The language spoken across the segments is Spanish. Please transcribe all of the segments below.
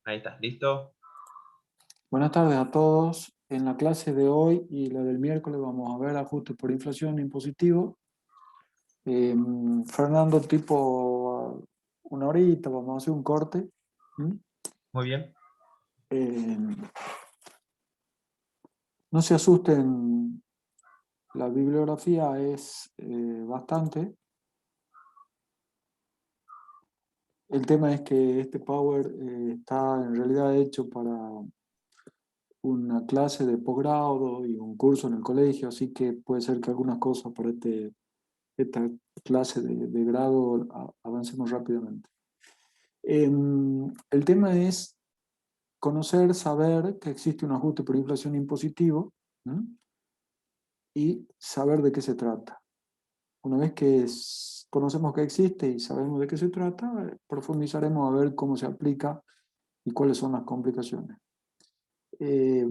Ahí está, ¿listo? Buenas tardes a todos. En la clase de hoy y la del miércoles vamos a ver ajustes por inflación impositivo. Fernando, tipo una horita, vamos a hacer un corte. ¿Mm? Muy bien. Eh, no se asusten, la bibliografía es bastante. El tema es que este Power está en realidad hecho para una clase de posgrado y un curso en el colegio, así que puede ser que algunas cosas para esta clase de grado avancemos rápidamente. El tema es conocer, saber que existe un ajuste por inflación impositivo, ¿m? Y saber de qué se trata. Una vez que conocemos que existe y sabemos de qué se trata, profundizaremos a ver cómo se aplica y cuáles son las complicaciones. Eh,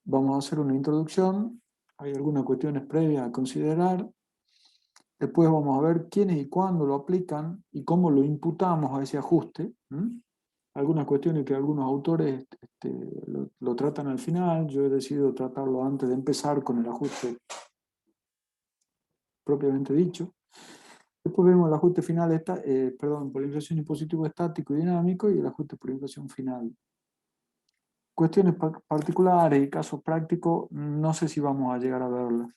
Vamos a hacer una introducción, hay algunas cuestiones previas a considerar. Después vamos a ver quiénes y cuándo lo aplican y cómo lo imputamos a ese ajuste. Algunas cuestiones que algunos autores lo tratan al final. Yo he decidido tratarlo antes de empezar con el ajuste propiamente dicho. Después vemos el ajuste final, por inflación impositivo estático y dinámico y el ajuste por inflación final. Cuestiones particulares y casos prácticos, no sé si vamos a llegar a verlas.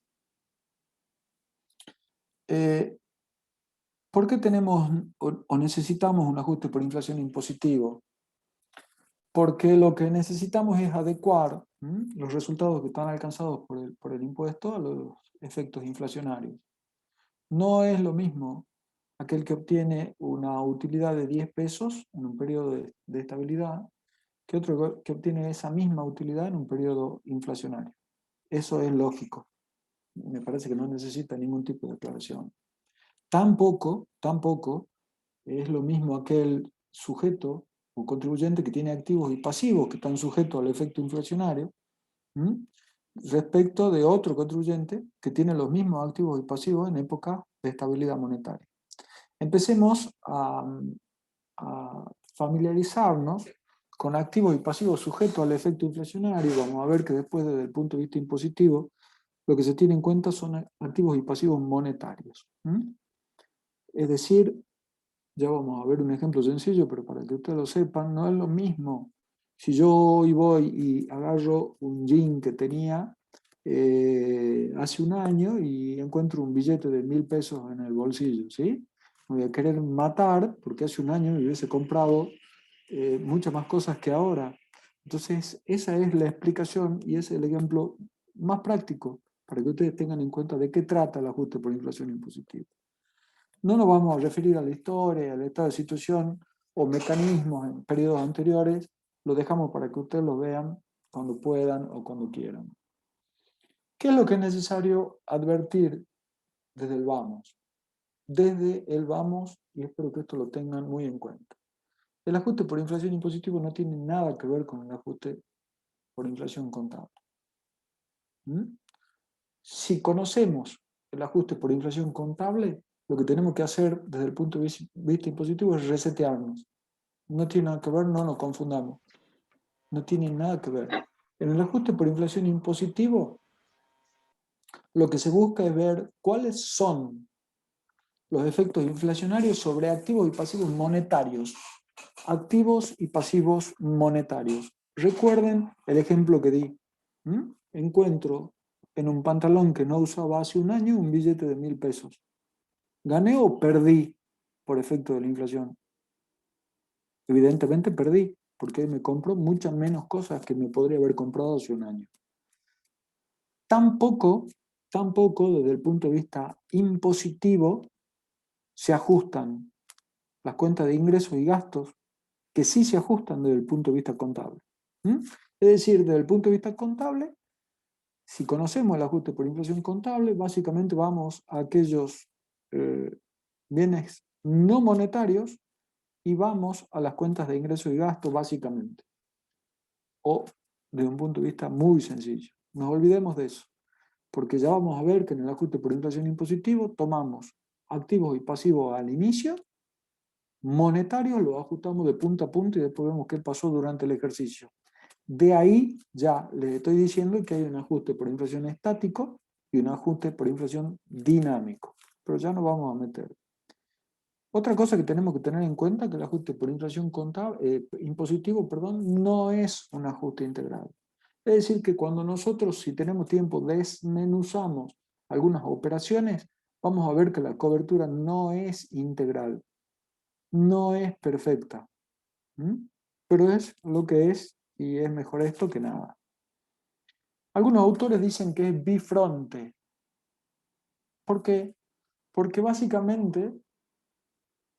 ¿Por qué tenemos o necesitamos un ajuste por inflación impositivo? Porque lo que necesitamos es adecuar los resultados que están alcanzados por el impuesto a los efectos inflacionarios. No es lo mismo aquel que obtiene una utilidad de 10 pesos en un periodo de estabilidad que otro que obtiene esa misma utilidad en un periodo inflacionario. Eso es lógico. Me parece que no necesita ningún tipo de aclaración. Tampoco es lo mismo aquel sujeto o contribuyente que tiene activos y pasivos que están sujetos al efecto inflacionario, ¿m? Respecto de otro contribuyente que tiene los mismos activos y pasivos en época de estabilidad monetaria. Empecemos a familiarizarnos con activos y pasivos sujetos al efecto inflacionario. Vamos a ver que después, desde el punto de vista impositivo, lo que se tiene en cuenta son activos y pasivos monetarios. Es decir, ya vamos a ver un ejemplo sencillo, pero para que ustedes lo sepan, no es lo mismo. Si yo hoy voy y agarro un jean que tenía hace un año y encuentro un billete de 1.000 pesos en el bolsillo, ¿sí? Me voy a querer matar porque hace un año me hubiese comprado muchas más cosas que ahora. Entonces, esa es la explicación y es el ejemplo más práctico para que ustedes tengan en cuenta de qué trata el ajuste por inflación impositiva. No nos vamos a referir a la historia, al estado de situación o mecanismos en periodos anteriores, lo dejamos para que ustedes lo vean cuando puedan o cuando quieran. ¿Qué es lo que es necesario advertir desde el vamos? Desde el vamos, y espero que esto lo tengan muy en cuenta. El ajuste por inflación impositivo no tiene nada que ver con el ajuste por inflación contable. Si conocemos el ajuste por inflación contable, lo que tenemos que hacer desde el punto de vista impositivo es resetearnos. No tiene nada que ver, no nos confundamos. No tiene nada que ver. En el ajuste por inflación impositivo, lo que se busca es ver cuáles son los efectos inflacionarios sobre activos y pasivos monetarios. Activos y pasivos monetarios. Recuerden el ejemplo que di. Encuentro en un pantalón que no usaba hace un año un billete de 1.000 pesos. ¿Gané o perdí por efecto de la inflación? Evidentemente perdí, porque me compro muchas menos cosas que me podría haber comprado hace un año. Tampoco desde el punto de vista impositivo, se ajustan las cuentas de ingresos y gastos, que sí se ajustan desde el punto de vista contable. Es decir, desde el punto de vista contable, si conocemos el ajuste por inflación contable, básicamente vamos a aquellos bienes no monetarios y vamos a las cuentas de ingresos y gastos, básicamente. O desde un punto de vista muy sencillo. No olvidemos de eso, porque ya vamos a ver que en el ajuste por inflación impositivo tomamos activos y pasivos al inicio monetarios los ajustamos de punta a punta y después vemos qué pasó durante el ejercicio. De ahí ya les estoy diciendo que hay un ajuste por inflación estático y un ajuste por inflación dinámico. Pero ya nos vamos a meter. Otra cosa que tenemos que tener en cuenta es que el ajuste por inflación impositivo, no es un ajuste integral. Es decir, que cuando nosotros, si tenemos tiempo, desmenuzamos algunas operaciones, vamos a ver que la cobertura no es integral, no es perfecta. Pero es lo que es y es mejor esto que nada. Algunos autores dicen que es bifronte. ¿Por qué? Porque básicamente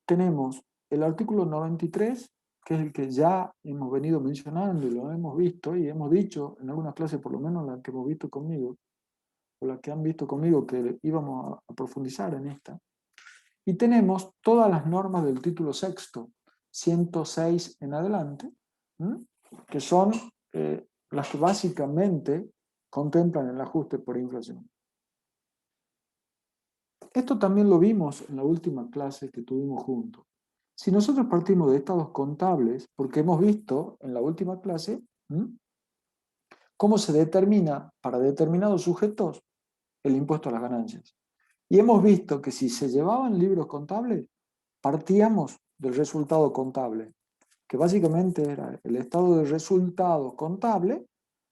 tenemos el artículo 93, que es el que ya hemos venido mencionando y lo hemos visto y hemos dicho en algunas clases, por lo menos las que hemos visto conmigo, o las que han visto conmigo, que íbamos a profundizar en esta. Y tenemos todas las normas del título sexto, 106 en adelante, que son las que básicamente contemplan el ajuste por inflación. Esto también lo vimos en la última clase que tuvimos juntos. Si nosotros partimos de estados contables, porque hemos visto en la última clase cómo se determina para determinados sujetos el impuesto a las ganancias. Y hemos visto que si se llevaban libros contables, partíamos del resultado contable, que básicamente era el estado de resultados contable,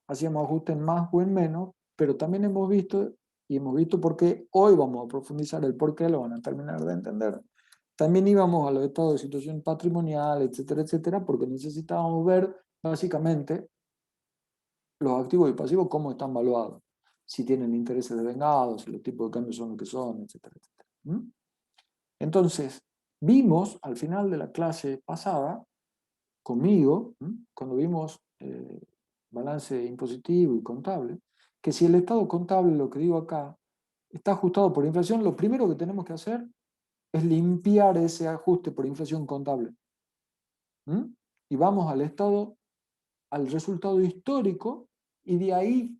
hacíamos ajustes en más o en menos, pero también hemos visto, y hemos visto por qué hoy vamos a profundizar el por qué, lo van a terminar de entender. También íbamos a los estados de situación patrimonial, etcétera, etcétera, porque necesitábamos ver básicamente los activos y pasivos cómo están valuados, si tienen intereses devengados, si los tipos de cambio son lo que son, etcétera, etcétera. Entonces, vimos al final de la clase pasada, conmigo, cuando vimos balance impositivo y contable, que si el estado contable, lo que digo acá, está ajustado por inflación, lo primero que tenemos que hacer es limpiar ese ajuste por inflación contable. Y vamos al estado, al resultado histórico, y de ahí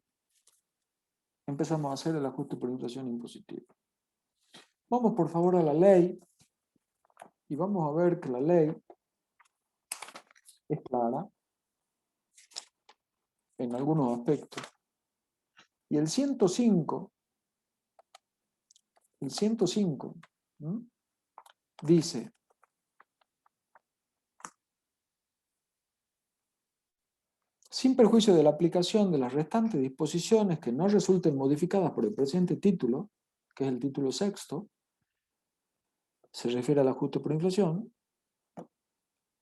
empezamos a hacer el ajuste por inflación impositiva. Vamos por favor a la ley, y vamos a ver que la ley es clara en algunos aspectos. Y el 105 dice: sin perjuicio de la aplicación de las restantes disposiciones que no resulten modificadas por el presente título, que es el título sexto, se refiere al ajuste por inflación,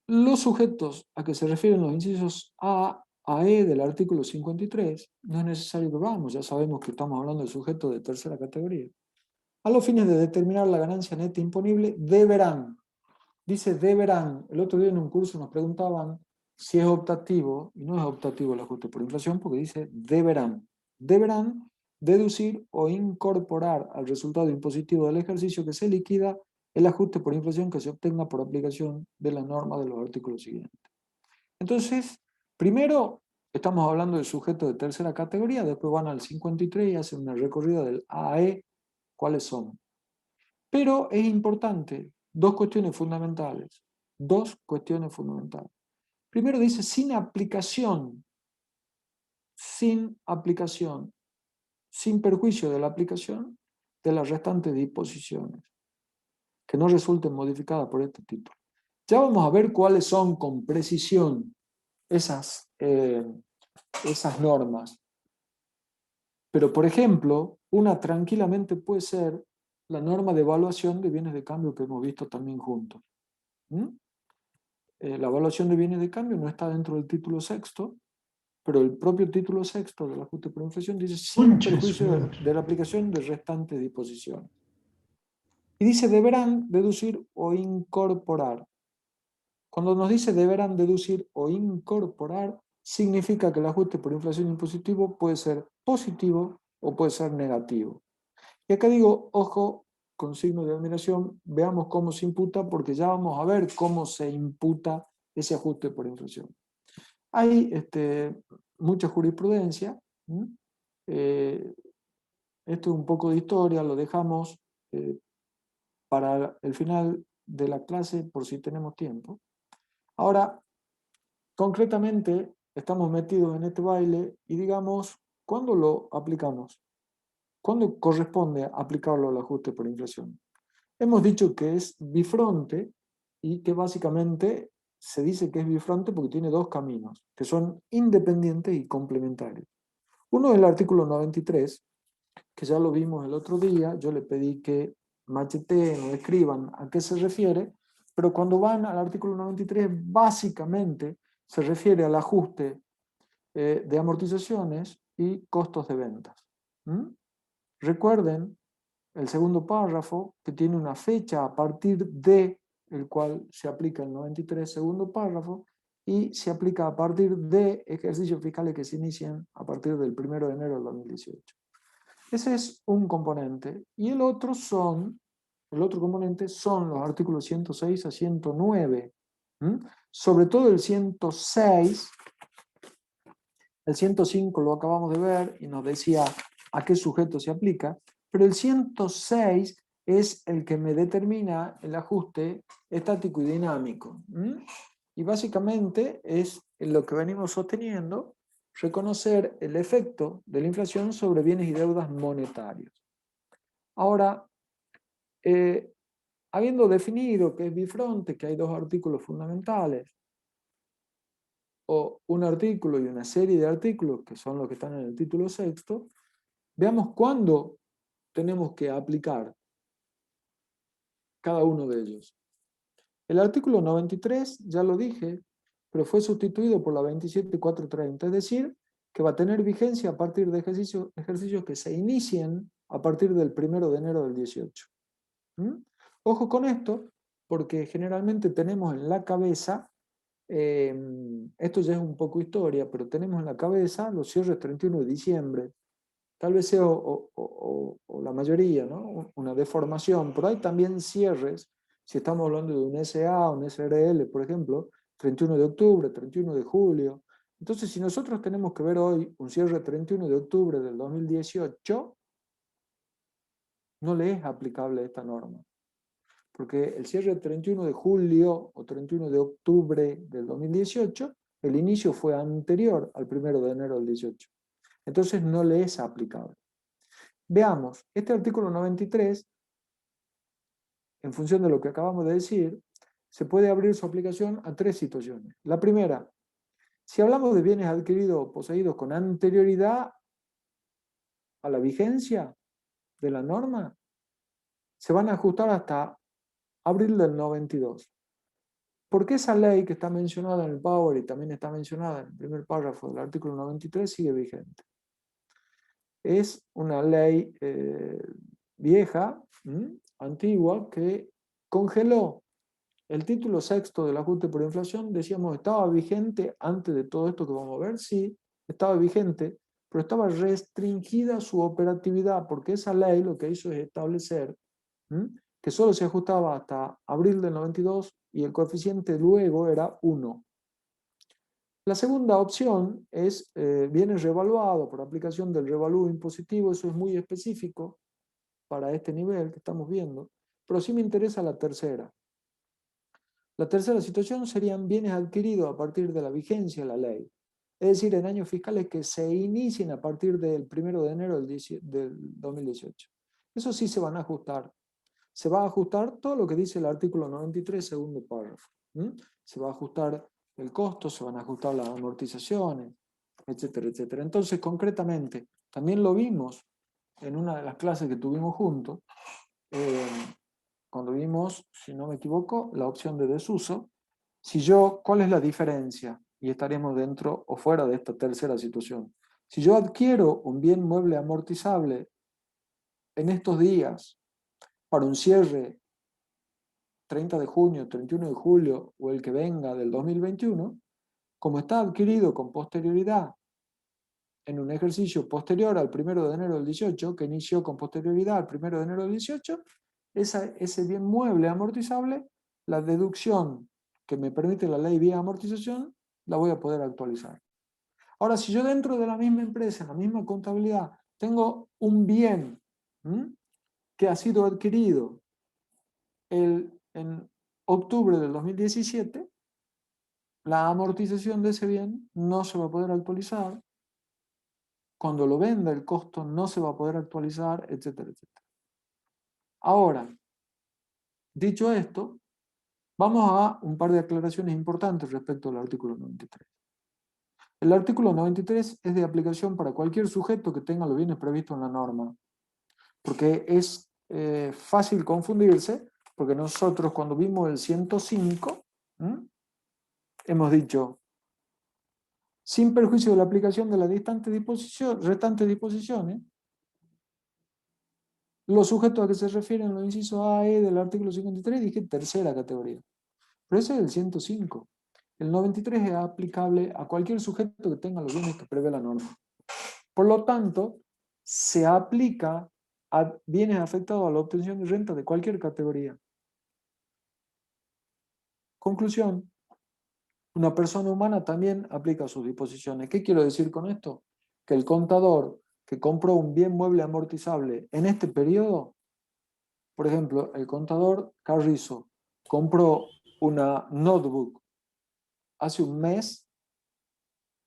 los sujetos a que se refieren los incisos A a E del artículo 53, no es necesario que vamos, ya sabemos que estamos hablando de sujetos de tercera categoría, a los fines de determinar la ganancia neta imponible, deberán, dice deberán. El otro día en un curso nos preguntaban si es optativo, y no es optativo el ajuste por inflación porque dice deberán. Deberán deducir o incorporar al resultado impositivo del ejercicio que se liquida el ajuste por inflación que se obtenga por aplicación de la norma de los artículos siguientes. Entonces, primero estamos hablando de sujetos de tercera categoría, después van al 53 y hacen una recorrida del A a E, cuáles son. Pero es importante, dos cuestiones fundamentales. Primero dice sin aplicación, sin perjuicio de la aplicación de las restantes disposiciones que no resulten modificadas por este título. Ya vamos a ver cuáles son con precisión esas normas. Pero, por ejemplo, una tranquilamente puede ser la norma de evaluación de bienes de cambio que hemos visto también juntos. La evaluación de bienes de cambio no está dentro del título sexto, pero el propio título sexto del ajuste por inflación dice sin perjuicio de la aplicación de restantes disposiciones. Y dice deberán deducir o incorporar. Cuando nos dice deberán deducir o incorporar, significa que el ajuste por inflación impositivo puede ser positivo o puede ser negativo. Y acá digo, ojo, con signo de admiración, veamos cómo se imputa, porque ya vamos a ver cómo se imputa ese ajuste por inflación. Hay mucha jurisprudencia. Esto es un poco de historia, lo dejamos para el final de la clase por si tenemos tiempo. Ahora, concretamente, estamos metidos en este baile y digamos, ¿cuándo lo aplicamos? ¿Cuándo corresponde aplicarlo al ajuste por inflación? Hemos dicho que es bifronte y que básicamente se dice que es bifronte porque tiene dos caminos, que son independientes y complementarios. Uno es el artículo 93, que ya lo vimos el otro día, yo le pedí que macheteen o escriban a qué se refiere, pero cuando van al artículo 93, básicamente se refiere al ajuste de amortizaciones y costos de ventas. ¿Mm? Recuerden el segundo párrafo que tiene una fecha a partir de el cual se aplica el 93, segundo párrafo, y se aplica a partir de ejercicios fiscales que se inician a partir del 1 de enero del 2018. Ese es un componente. Y el otro componente son los artículos 106 a 109. Sobre todo el 106, el 105 lo acabamos de ver y nos decía a qué sujeto se aplica, pero el 106 es el que me determina el ajuste estático y dinámico. Y básicamente es lo que venimos sosteniendo, reconocer el efecto de la inflación sobre bienes y deudas monetarios. Ahora, habiendo definido que es bifronte, que hay dos artículos fundamentales, o un artículo y una serie de artículos, que son los que están en el título sexto, veamos cuándo tenemos que aplicar cada uno de ellos. El artículo 93, ya lo dije, pero fue sustituido por la 27.430, es decir, que va a tener vigencia a partir de ejercicios que se inicien a partir del 1 de enero del 18. Ojo con esto, porque generalmente tenemos en la cabeza, esto ya es un poco historia, pero tenemos en la cabeza los cierres 31 de diciembre. Tal vez sea o la mayoría, ¿no? Una deformación, pero hay también cierres, si estamos hablando de un SA, un SRL, por ejemplo, 31 de octubre, 31 de julio. Entonces, si nosotros tenemos que ver hoy un cierre 31 de octubre del 2018, no le es aplicable esta norma, porque el cierre 31 de julio o 31 de octubre del 2018, el inicio fue anterior al 1 de enero del 18. Entonces, no le es aplicable. Veamos, este artículo 93, en función de lo que acabamos de decir, se puede abrir su aplicación a tres situaciones. La primera, si hablamos de bienes adquiridos o poseídos con anterioridad a la vigencia de la norma, se van a ajustar hasta abril del 92. Porque esa ley que está mencionada en el Power y también está mencionada en el primer párrafo del artículo 93 sigue vigente. Es una ley vieja, antigua, que congeló el título sexto del ajuste por inflación. Decíamos, estaba vigente antes de todo esto que vamos a ver, sí, estaba vigente, pero estaba restringida su operatividad, porque esa ley lo que hizo es establecer que solo se ajustaba hasta abril del 92 y el coeficiente luego era 1. La segunda opción es bienes revaluados por aplicación del revalúo impositivo. Eso es muy específico para este nivel que estamos viendo, pero sí me interesa la tercera. La tercera situación serían bienes adquiridos a partir de la vigencia de la ley, es decir, en años fiscales que se inicien a partir del 1 de enero del 2018. Eso sí se van a ajustar. Se va a ajustar todo lo que dice el artículo 93, segundo párrafo. Se va a ajustar el costo, se van a ajustar las amortizaciones, etcétera, etcétera. Entonces, concretamente, también lo vimos en una de las clases que tuvimos juntos, cuando vimos, si no me equivoco, la opción de desuso. ¿Cuál es la diferencia? Y estaremos dentro o fuera de esta tercera situación. Si yo adquiero un bien mueble amortizable en estos días para un cierre 30 de junio, 31 de julio o el que venga del 2021, como está adquirido con posterioridad en un ejercicio posterior al 1 de enero del 18, que inició con posterioridad al 1 de enero del 18, ese bien mueble amortizable, la deducción que me permite la ley vía amortización, la voy a poder actualizar. Ahora, si yo dentro de la misma empresa, en la misma contabilidad, tengo un bien que ha sido adquirido en octubre del 2017, la amortización de ese bien no se va a poder actualizar. Cuando lo venda, el costo no se va a poder actualizar, etcétera, etcétera. Ahora, dicho esto, vamos a un par de aclaraciones importantes respecto al artículo 93. El artículo 93 es de aplicación para cualquier sujeto que tenga los bienes previstos en la norma, porque es fácil confundirse, porque nosotros cuando vimos el 105, hemos dicho, sin perjuicio de la aplicación de las restantes disposiciones, los sujetos a que se refieren los incisos A e del artículo 53, dije tercera categoría. Pero ese es el 105. El 93 es aplicable a cualquier sujeto que tenga los bienes que prevé la norma. Por lo tanto, se aplica a bienes afectados a la obtención de renta de cualquier categoría. Conclusión, una persona humana también aplica sus disposiciones. ¿Qué quiero decir con esto? Que el contador que compró un bien mueble amortizable en este periodo, por ejemplo, el contador Carrizo compró una notebook hace un mes,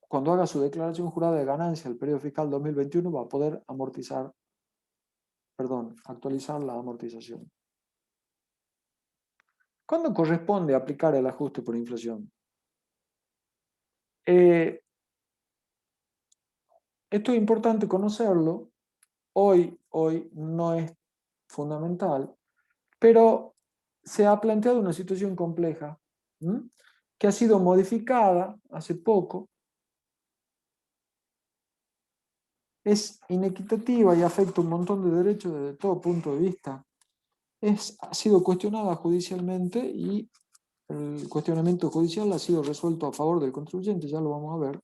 cuando haga su declaración jurada de ganancia el periodo fiscal 2021 va a poder actualizar la amortización. ¿Cuándo corresponde aplicar el ajuste por inflación? Esto es importante conocerlo. Hoy no es fundamental, pero se ha planteado una situación compleja, que ha sido modificada hace poco. Es inequitativa y afecta un montón de derechos desde todo punto de vista. Ha sido cuestionada judicialmente y el cuestionamiento judicial ha sido resuelto a favor del contribuyente, ya lo vamos a ver.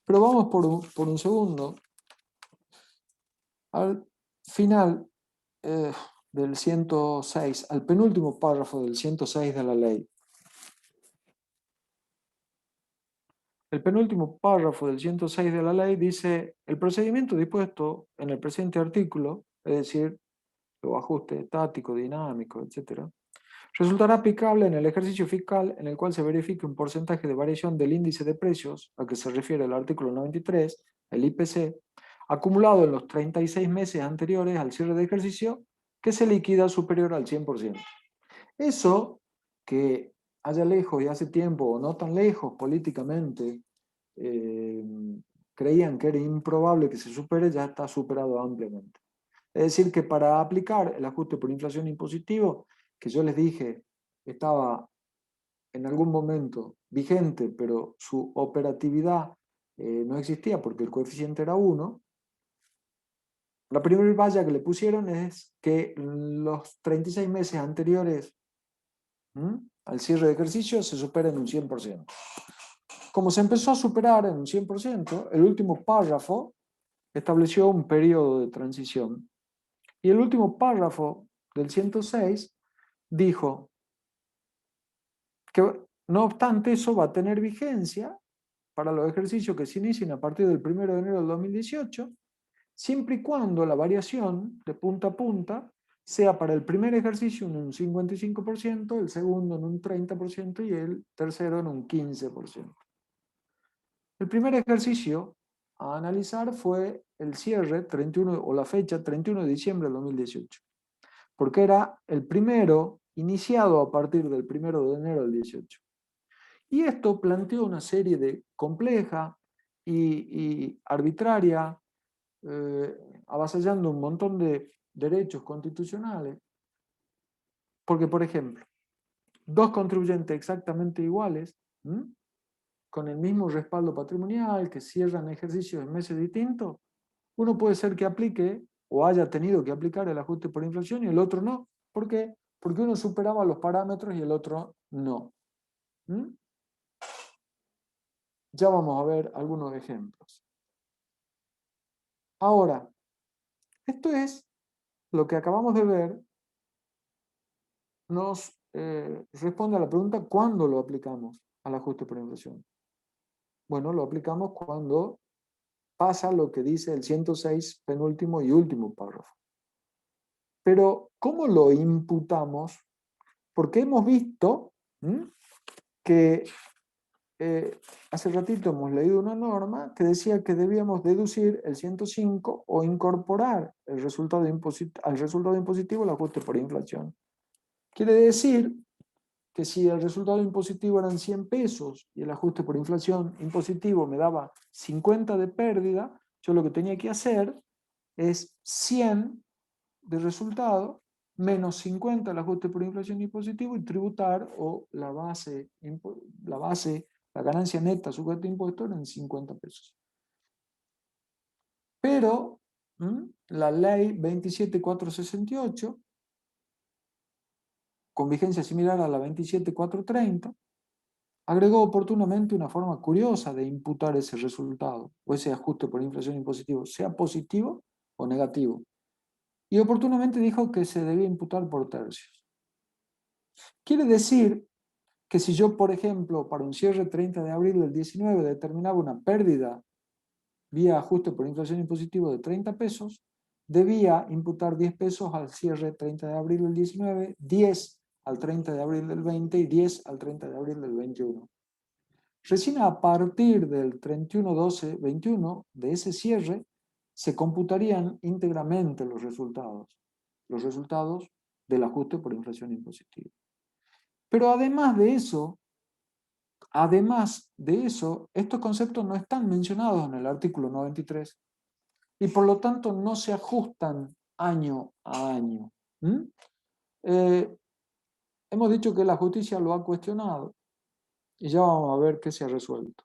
Pero vamos por un segundo al final del 106, al penúltimo párrafo del 106 de la ley. El penúltimo párrafo del 106 de la ley dice: el procedimiento dispuesto en el presente artículo, es decir, los ajustes estáticos, dinámicos, etc., resultará aplicable en el ejercicio fiscal en el cual se verifique un porcentaje de variación del índice de precios a que se refiere el artículo 93, el IPC, acumulado en los 36 meses anteriores al cierre de ejercicio, que se liquida superior al 100%. Eso, que allá lejos y hace tiempo, o no tan lejos políticamente, creían que era improbable que se supere, ya está superado ampliamente. Es decir, que para aplicar el ajuste por inflación impositivo, que yo les dije estaba en algún momento vigente, pero su operatividad no existía porque el coeficiente era 1, la primera valla que le pusieron es que los 36 meses anteriores al cierre de ejercicio se supera en un 100%. Como se empezó a superar en un 100%, el último párrafo estableció un periodo de transición. Y el último párrafo del 106 dijo que, no obstante, eso va a tener vigencia para los ejercicios que se inicien a partir del 1 de enero del 2018, siempre y cuando la variación de punta a punta sea para el primer ejercicio en un 55%, el segundo en un 30% y el tercero en un 15%. El primer ejercicio a analizar fue el cierre 31, o la fecha 31 de diciembre del 2018, porque era el primero iniciado a partir del 1 de enero del 18. Y esto planteó una serie de compleja y arbitraria, avasallando un montón de derechos constitucionales, porque, por ejemplo, dos contribuyentes exactamente iguales, con el mismo respaldo patrimonial, que cierran ejercicios en meses distintos, uno puede ser que aplique o haya tenido que aplicar el ajuste por inflación y el otro no. ¿Por qué? Porque uno superaba los parámetros y el otro no. Ya vamos a ver algunos ejemplos. Ahora, esto es lo que acabamos de ver, nos responde a la pregunta: ¿cuándo lo aplicamos al ajuste por inflación? Bueno, lo aplicamos cuando pasa lo que dice el 106, penúltimo y último párrafo. Pero, ¿cómo lo imputamos? Porque hemos visto ¿Mm? Que hace ratito hemos leído una norma que decía que debíamos deducir el 105 o incorporar el resultado al resultado impositivo el ajuste por inflación. Quiere decir que si el resultado impositivo eran 100 pesos y el ajuste por inflación impositivo me daba 50 de pérdida, yo lo que tenía que hacer es 100 de resultado menos 50 el ajuste por inflación impositivo y tributar o la ganancia neta sujeta a impuesto eran 50 pesos. Pero la ley 27468, con vigencia similar a la 27430, agregó oportunamente una forma curiosa de imputar ese resultado o ese ajuste por inflación impositivo, sea positivo o negativo. Y oportunamente dijo que se debía imputar por tercios. Quiere decir que si yo, por ejemplo, para un cierre 30 de abril del 19 determinaba una pérdida vía ajuste por inflación impositivo de 30 pesos, debía imputar 10 pesos al cierre 30 de abril del 19, 10 al 30 de abril del 20 y 10 al 30 de abril del 21. Recién a partir del 31-12-21 de ese cierre se computarían íntegramente los resultados del ajuste por inflación impositiva. Pero además de eso, estos conceptos no están mencionados en el artículo 93 y por lo tanto no se ajustan año a año. Hemos dicho que la justicia lo ha cuestionado y ya vamos a ver qué se ha resuelto.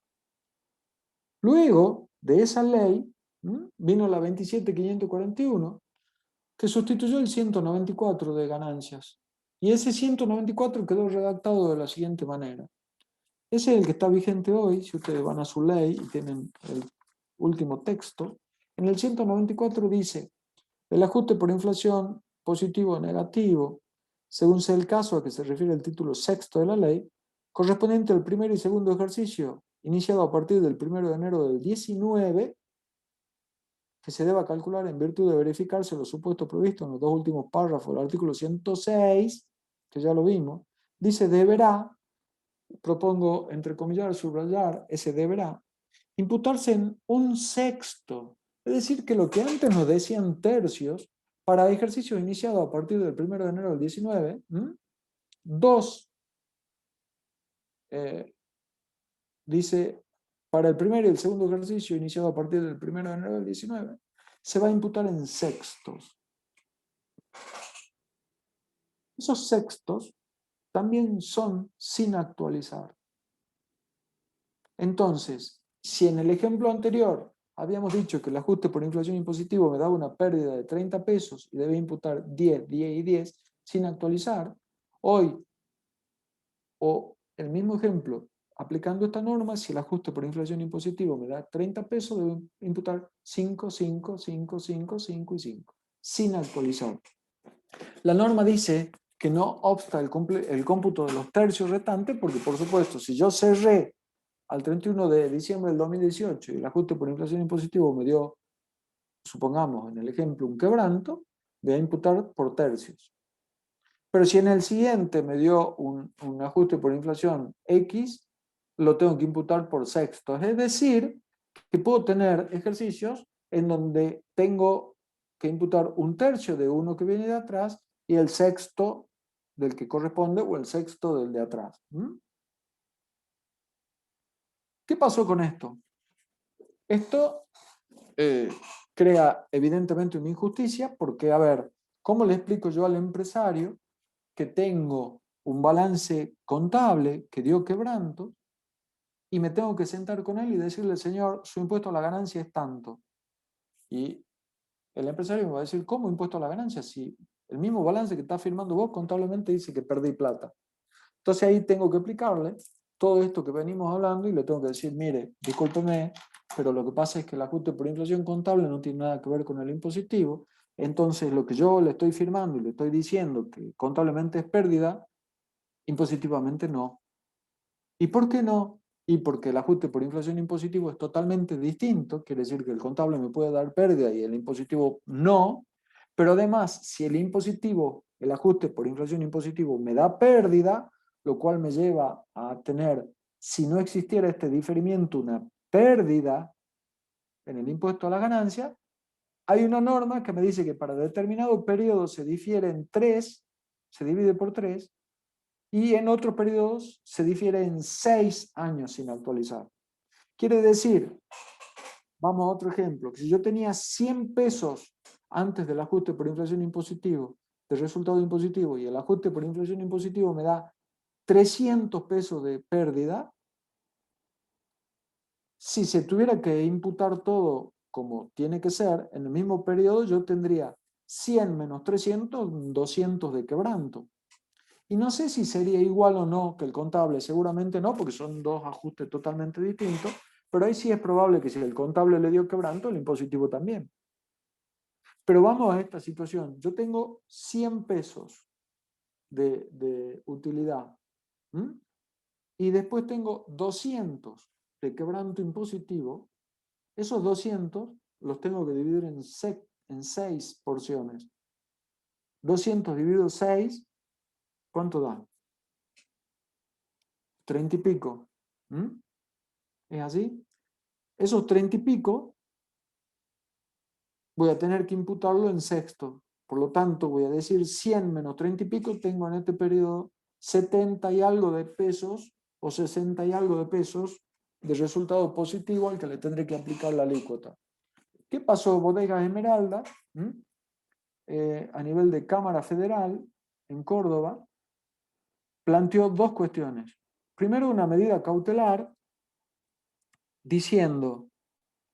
Luego de esa ley vino la 27.541 que sustituyó el 194 de ganancias y ese 194 quedó redactado de la siguiente manera. Ese es el que está vigente hoy, si ustedes van a su ley y tienen el último texto. En el 194 dice, el ajuste por inflación, positivo o negativo, según sea el caso a que se refiere el título sexto de la ley, correspondiente al primer y segundo ejercicio, iniciado a partir del 1 de enero del 19, que se deba calcular en virtud de verificarse los supuestos previstos en los dos últimos párrafos del artículo 106, que ya lo vimos, dice deberá, propongo entrecomillar, subrayar, ese deberá, imputarse en un sexto. Es decir, que lo que antes nos decían tercios, para ejercicios iniciados a partir del 1 de enero del 19, dice, para el primer y el segundo ejercicio iniciado a partir del 1 de enero del 19, se va a imputar en sextos. Esos sextos también son sin actualizar. Entonces, si en el ejemplo anterior habíamos dicho que el ajuste por inflación impositivo me daba una pérdida de 30 pesos y debía imputar 10, 10 y 10 sin actualizar, hoy, o el mismo ejemplo, aplicando esta norma, si el ajuste por inflación impositivo me da 30 pesos, debo imputar 5, 5, 5, 5, 5 y 5, sin actualizar. La norma dice que no obsta el cómputo de los tercios restantes, porque por supuesto, si yo cerré al 31 de diciembre del 2018 y el ajuste por inflación impositivo me dio, supongamos en el ejemplo, un quebranto, voy a imputar por tercios. Pero si en el siguiente me dio un ajuste por inflación X, lo tengo que imputar por sextos. Es decir, que puedo tener ejercicios en donde tengo que imputar un tercio de uno que viene de atrás y el sexto del que corresponde o el sexto del de atrás. ¿Qué pasó con esto? Esto crea evidentemente una injusticia porque, a ver, ¿cómo le explico yo al empresario que tengo un balance contable que dio quebranto y me tengo que sentar con él y decirle, señor, su impuesto a la ganancia es tanto? Y el empresario me va a decir, ¿cómo impuesto a la ganancia? Si el mismo balance que está firmando vos contablemente dice que perdí plata. Entonces ahí tengo que explicarle todo esto que venimos hablando y le tengo que decir, mire, discúlpeme, pero lo que pasa es que el ajuste por inflación contable no tiene nada que ver con el impositivo. Entonces lo que yo le estoy firmando y le estoy diciendo que contablemente es pérdida, impositivamente no. ¿Y por qué no? Y porque el ajuste por inflación impositivo es totalmente distinto, quiere decir que el contable me puede dar pérdida y el impositivo no, pero además, si el impositivo, el ajuste por inflación impositivo me da pérdida, lo cual me lleva a tener, si no existiera este diferimiento, una pérdida en el impuesto a la ganancia. Hay una norma que me dice que para determinado periodo se difiere en 3, se divide por 3, y en otros periodos se difiere en 6 años sin actualizar. Quiere decir, vamos a otro ejemplo, que si yo tenía 100 pesos antes del ajuste por inflación impositivo, de resultado impositivo, y el ajuste por inflación impositivo me da 300 pesos de pérdida, si se tuviera que imputar todo como tiene que ser, en el mismo periodo yo tendría 100 menos 300, 200 de quebranto. Y no sé si sería igual o no que el contable, seguramente no, porque son dos ajustes totalmente distintos, pero ahí sí es probable que si el contable le dio quebranto, el impositivo también. Pero vamos a esta situación. Yo tengo 100 pesos de utilidad, ¿m? Y después tengo 200 de quebranto impositivo. Esos 200 los tengo que dividir en 6 porciones. 200 dividido 6, ¿cuánto da? 30 y pico. ¿Mm? ¿Es así? Esos 30 y pico voy a tener que imputarlo en sexto. Por lo tanto, voy a decir 100 menos 30 y pico, tengo en este periodo 70 y algo de pesos o 60 y algo de pesos de resultado positivo al que le tendré que aplicar la alícuota. ¿Qué pasó? Bodegas Esmeralda, a nivel de Cámara Federal en Córdoba, planteó dos cuestiones. Primero, una medida cautelar diciendo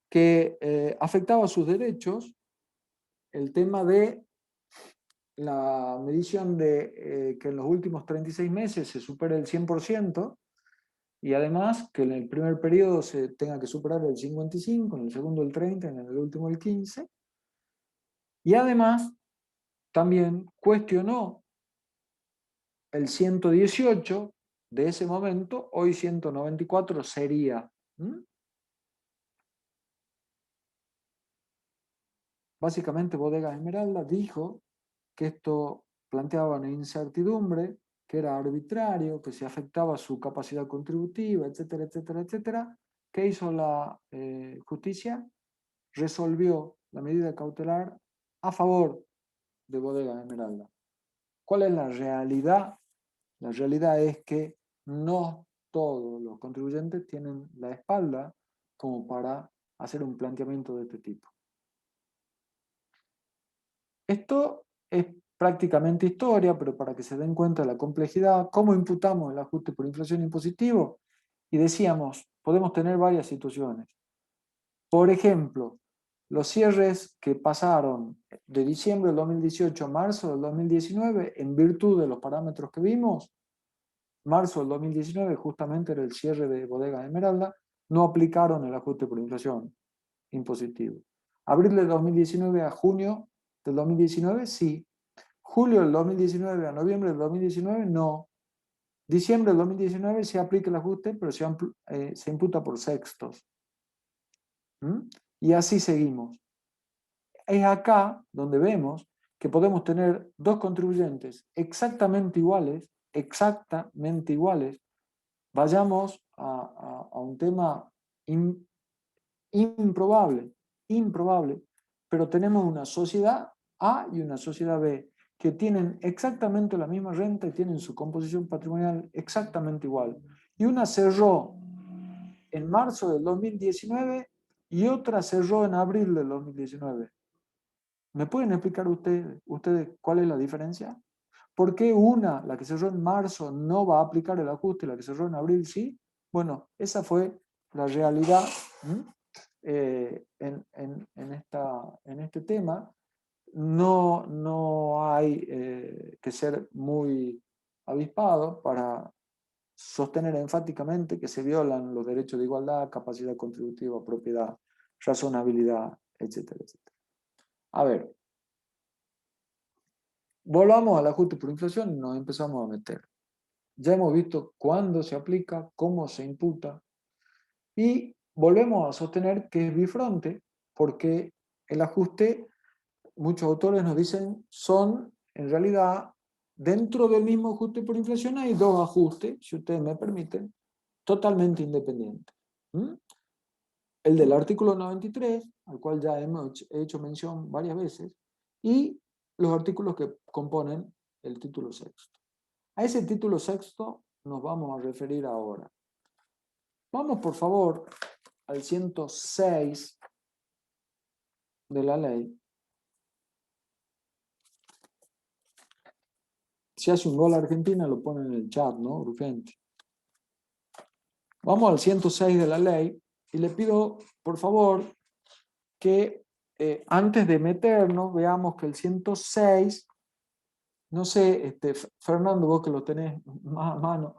que afectaba sus derechos el tema de la medición de que en los últimos 36 meses se supere el 100% y además que en el primer periodo se tenga que superar el 55, en el segundo el 30, en el último el 15. Y además también cuestionó el 118 de ese momento, hoy 194 sería. Básicamente Bodegas Esmeralda dijo que esto planteaba una incertidumbre, que era arbitrario, que se afectaba su capacidad contributiva, etcétera, etcétera, etcétera. ¿Qué hizo la justicia? Resolvió la medida cautelar a favor de Bodegas Esmeralda. ¿Cuál es la realidad? La realidad es que no todos los contribuyentes tienen la espalda como para hacer un planteamiento de este tipo. Esto es prácticamente historia, pero para que se den cuenta de la complejidad, ¿cómo imputamos el ajuste por inflación impositivo? Y decíamos, podemos tener varias situaciones. Por ejemplo, los cierres que pasaron de diciembre del 2018 a marzo del 2019, en virtud de los parámetros que vimos, marzo del 2019 justamente era el cierre de Bodega Esmeralda, no aplicaron el ajuste por inflación impositivo. Abril del 2019 a junio del 2019, sí. Julio del 2019 a noviembre del 2019, no. Diciembre del 2019 se aplica el ajuste, pero se imputa por sextos. Y así seguimos. Es acá donde vemos que podemos tener dos contribuyentes exactamente iguales. Vayamos a un tema improbable, pero tenemos una sociedad A y una sociedad B que tienen exactamente la misma renta y tienen su composición patrimonial exactamente igual. Y una cerró en marzo del 2019 y otra cerró en abril del 2019. ¿Me pueden explicar ustedes cuál es la diferencia? ¿Por qué una, la que cerró en marzo, no va a aplicar el ajuste y la que cerró en abril sí? Bueno, esa fue la realidad en este tema. No hay que ser muy avispado para sostener enfáticamente que se violan los derechos de igualdad, capacidad contributiva, propiedad, razonabilidad, etcétera, etcétera. A ver, volvamos al ajuste por inflación y nos empezamos a meter. Ya hemos visto cuándo se aplica, cómo se imputa y volvemos a sostener que es bifronte porque el ajuste, muchos autores nos dicen, son en realidad dentro del mismo ajuste por inflación hay dos ajustes, si ustedes me permiten, totalmente independientes. ¿Mm? El del artículo 93, al cual ya hemos hecho mención varias veces, y los artículos que componen el título sexto. A ese título sexto nos vamos a referir ahora. Vamos, por favor, al 106 de la ley. Si hace un gol a Argentina, lo pone en el chat, ¿no? Urgente. Vamos al 106 de la ley y le pido, por favor, que antes de meternos, veamos que el 106, no sé, Fernando, vos que lo tenés más a mano,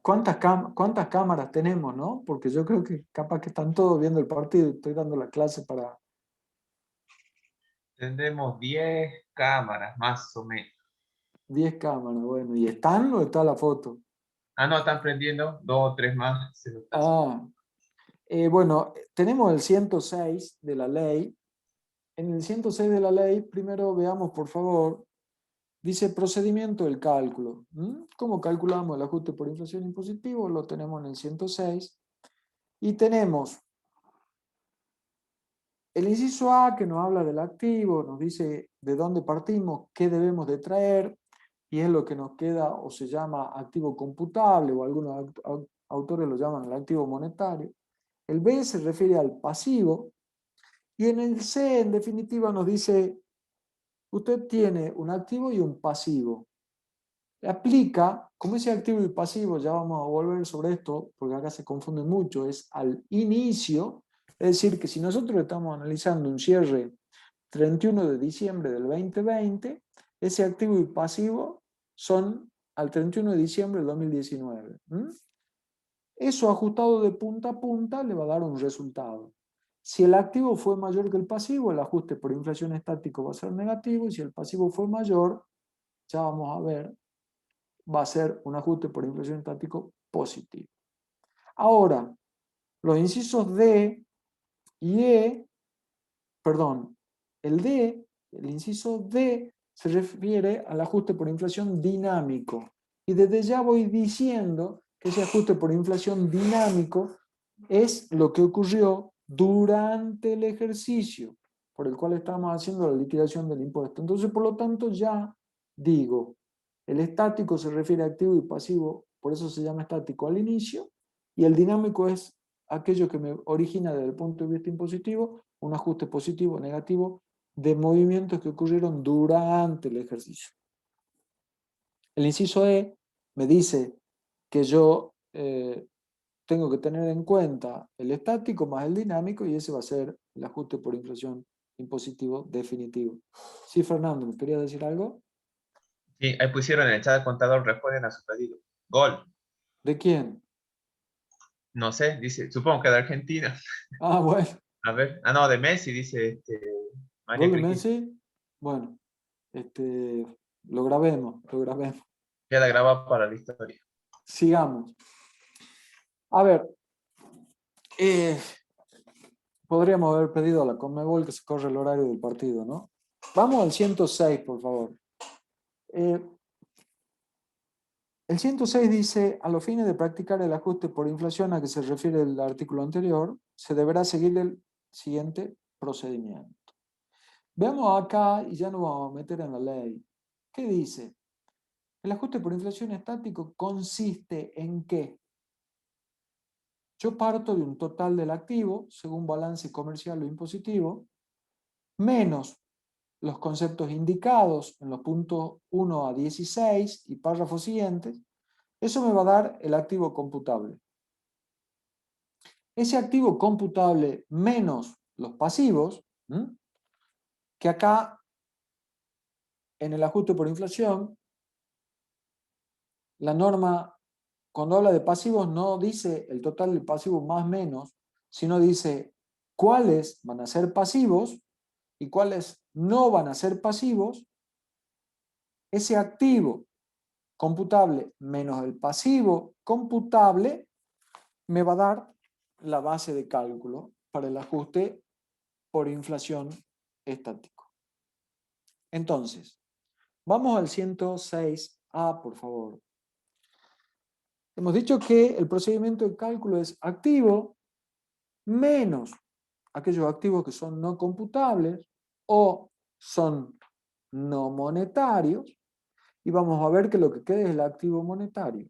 ¿cuántas cámaras tenemos, no? Porque yo creo que capaz que están todos viendo el partido y estoy dando la clase para... Tendremos 10 cámaras, más o menos. 10 cámaras, bueno, ¿y están o está la foto? Ah, no, están prendiendo 2 o 3 más. Se lo está haciendo. Ah, bueno, tenemos el 106 de la ley. En el 106 de la ley, primero veamos, por favor, dice procedimiento del cálculo. ¿Cómo calculamos el ajuste por inflación impositivo? Lo tenemos en el 106. Y tenemos el inciso A, que nos habla del activo, nos dice de dónde partimos, qué debemos de traer, y es lo que nos queda o se llama activo computable, o algunos autores lo llaman el activo monetario. El B se refiere al pasivo, y en el C, en definitiva, nos dice, usted tiene un activo y un pasivo. Aplica, como ese activo y pasivo, ya vamos a volver sobre esto, porque acá se confunde mucho, es al inicio, es decir, que si nosotros estamos analizando un cierre 31 de diciembre del 2020, ese activo y pasivo son al 31 de diciembre del 2019. Eso ajustado de punta a punta le va a dar un resultado. Si el activo fue mayor que el pasivo, el ajuste por inflación estático va a ser negativo, y si el pasivo fue mayor, ya vamos a ver, va a ser un ajuste por inflación estático positivo. Ahora, los incisos D y E, perdón, el inciso D se refiere al ajuste por inflación dinámico. Y desde ya voy diciendo que ese ajuste por inflación dinámico es lo que ocurrió durante el ejercicio por el cual estamos haciendo la liquidación del impuesto. Entonces, por lo tanto, ya digo, el estático se refiere a activo y pasivo, por eso se llama estático al inicio, y el dinámico es aquello que me origina desde el punto de vista impositivo, un ajuste positivo o negativo de movimientos que ocurrieron durante el ejercicio. El inciso E me dice que yo tengo que tener en cuenta el estático más el dinámico, y ese va a ser el ajuste por inflación impositivo definitivo. Sí, Fernando, ¿me querías decir algo? Sí, ahí pusieron en el chat, el contador responden a su pedido. Gol. ¿De quién? No sé, dice, supongo que de Argentina. Ah, bueno, A ver. Ah, no, de Messi, dice gol María de Cristina. Messi. Bueno, lo grabemos, lo grabemos. Queda grabado para la historia. Sigamos. A ver, eh, podríamos haber pedido a la Conmebol que se corre el horario del partido, ¿no? Vamos al 106, por favor. El 106 dice, a los fines de practicar el ajuste por inflación a que se refiere el artículo anterior, se deberá seguir el siguiente procedimiento. Veamos acá y ya nos vamos a meter en la ley. ¿Qué dice? El ajuste por inflación estático consiste en qué? Yo parto de un total del activo, según balance comercial o impositivo, menos los conceptos indicados en los puntos 1 a 16 y párrafos siguientes. Eso me va a dar el activo computable. Ese activo computable menos los pasivos, que acá en el ajuste por inflación, la norma cuando habla de pasivos no dice el total del pasivo más menos, sino dice cuáles van a ser pasivos y cuáles no van a ser pasivos. Ese activo computable menos el pasivo computable me va a dar la base de cálculo para el ajuste por inflación estático. Entonces, Vamos al 106A, por favor. Hemos dicho que el procedimiento de cálculo es activo menos aquellos activos que son no computables o son no monetarios, y vamos a ver que lo que queda es el activo monetario.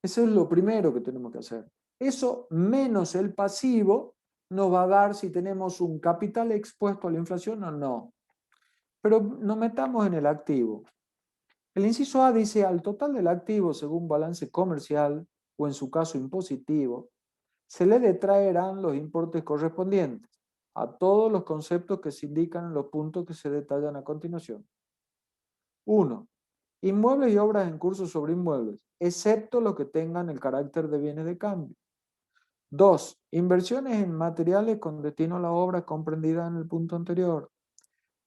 Eso es lo primero que tenemos que hacer. Eso menos el pasivo nos va a dar si tenemos un capital expuesto a la inflación o no. Pero nos metamos en el activo. El inciso A dice al total del activo según balance comercial o en su caso impositivo, se le detraerán los importes correspondientes a todos los conceptos que se indican en los puntos que se detallan a continuación. 1. Inmuebles y obras en curso sobre inmuebles, excepto los que tengan el carácter de bienes de cambio. 2. Inversiones en materiales con destino a la obra comprendida en el punto anterior.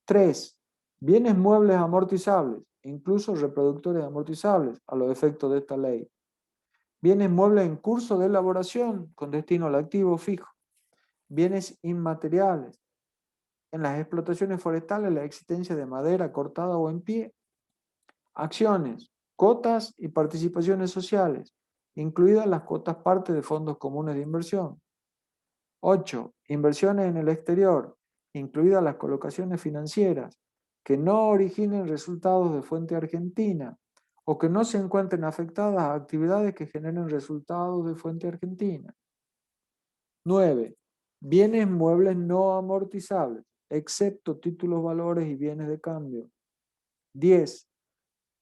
3. Bienes muebles amortizables, incluso reproductores amortizables, a los efectos de esta ley. Bienes muebles en curso de elaboración con destino al activo fijo. Bienes inmateriales. En las explotaciones forestales, la existencia de madera cortada o en pie. Acciones, cuotas y participaciones sociales, incluidas las cuotas parte de fondos comunes de inversión. 8. Inversiones en el exterior, incluidas las colocaciones financieras, que no originen resultados de fuente argentina o que no se encuentren afectadas a actividades que generen resultados de fuente argentina. 9. Bienes muebles no amortizables, excepto títulos, valores y bienes de cambio. 10.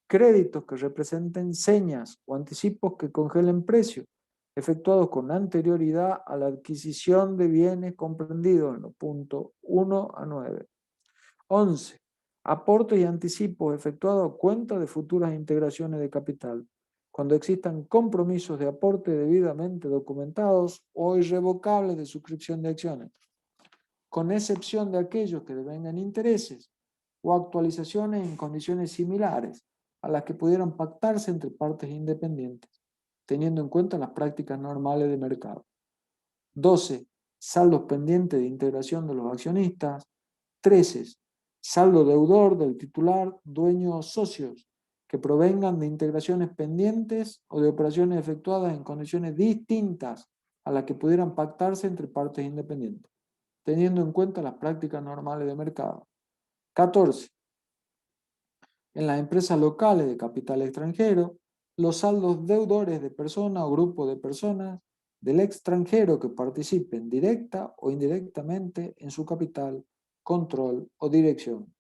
Créditos que representen señas o anticipos que congelen precios, efectuados con anterioridad a la adquisición de bienes comprendidos en los puntos 1 a 9. 11. Aportes y anticipos efectuados a cuenta de futuras integraciones de capital, cuando existan compromisos de aporte debidamente documentados o irrevocables de suscripción de acciones, con excepción de aquellos que devengan intereses o actualizaciones en condiciones similares a las que pudieran pactarse entre partes independientes, teniendo en cuenta las prácticas normales de mercado. 12. Saldos pendientes de integración de los accionistas. 13. Saldo deudor del titular, dueño o socios, que provengan de integraciones pendientes o de operaciones efectuadas en condiciones distintas a las que pudieran pactarse entre partes independientes, teniendo en cuenta las prácticas normales de mercado. 14. En las empresas locales de capital extranjero, los saldos deudores de persona o grupo de personas del extranjero que participen directa o indirectamente en su capital, control o dirección,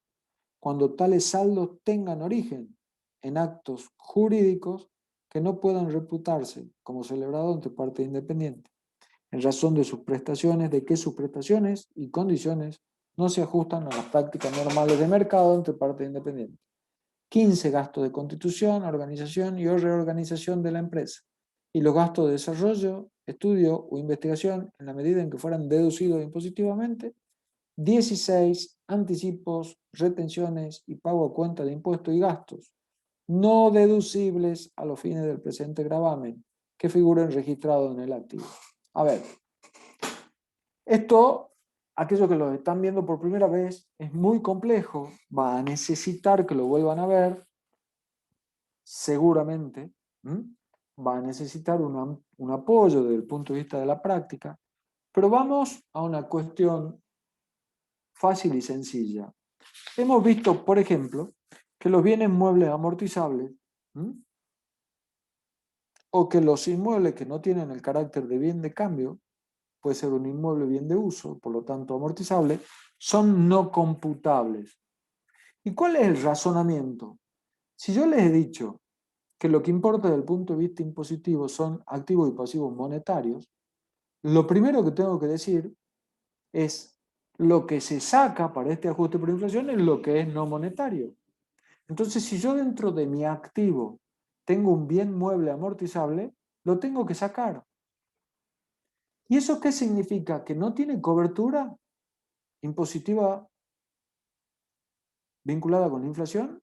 cuando tales saldos tengan origen en actos jurídicos que no puedan reputarse como celebrado entre partes independientes, en razón de sus prestaciones, de que sus prestaciones y condiciones no se ajustan a las prácticas normales de mercado entre partes independientes. 15. Gastos de constitución, organización y o reorganización de la empresa. Y los gastos de desarrollo, estudio o investigación en la medida en que fueran deducidos impositivamente. 16. Anticipos, retenciones y pago a cuenta de impuestos y gastos no deducibles a los fines del presente gravamen que figuren registrados en el activo. A ver, esto, aquellos que lo están viendo por primera vez, es muy complejo, va a necesitar que lo vuelvan a ver, seguramente, va a necesitar un apoyo desde el punto de vista de la práctica, pero vamos a una cuestión fácil y sencilla. Hemos visto, por ejemplo, que los bienes muebles amortizables o que los inmuebles que no tienen el carácter de bien de cambio, puede ser un inmueble bien de uso, por lo tanto amortizable, son no computables. ¿Y cuál es el razonamiento? Si yo les he dicho que lo que importa desde el punto de vista impositivo son activos y pasivos monetarios, lo primero que tengo que decir es lo que se saca para este ajuste por inflación es lo que es no monetario. Entonces, si yo dentro de mi activo tengo un bien mueble amortizable, lo tengo que sacar. ¿Y eso qué significa? Que no tiene cobertura impositiva vinculada con la inflación.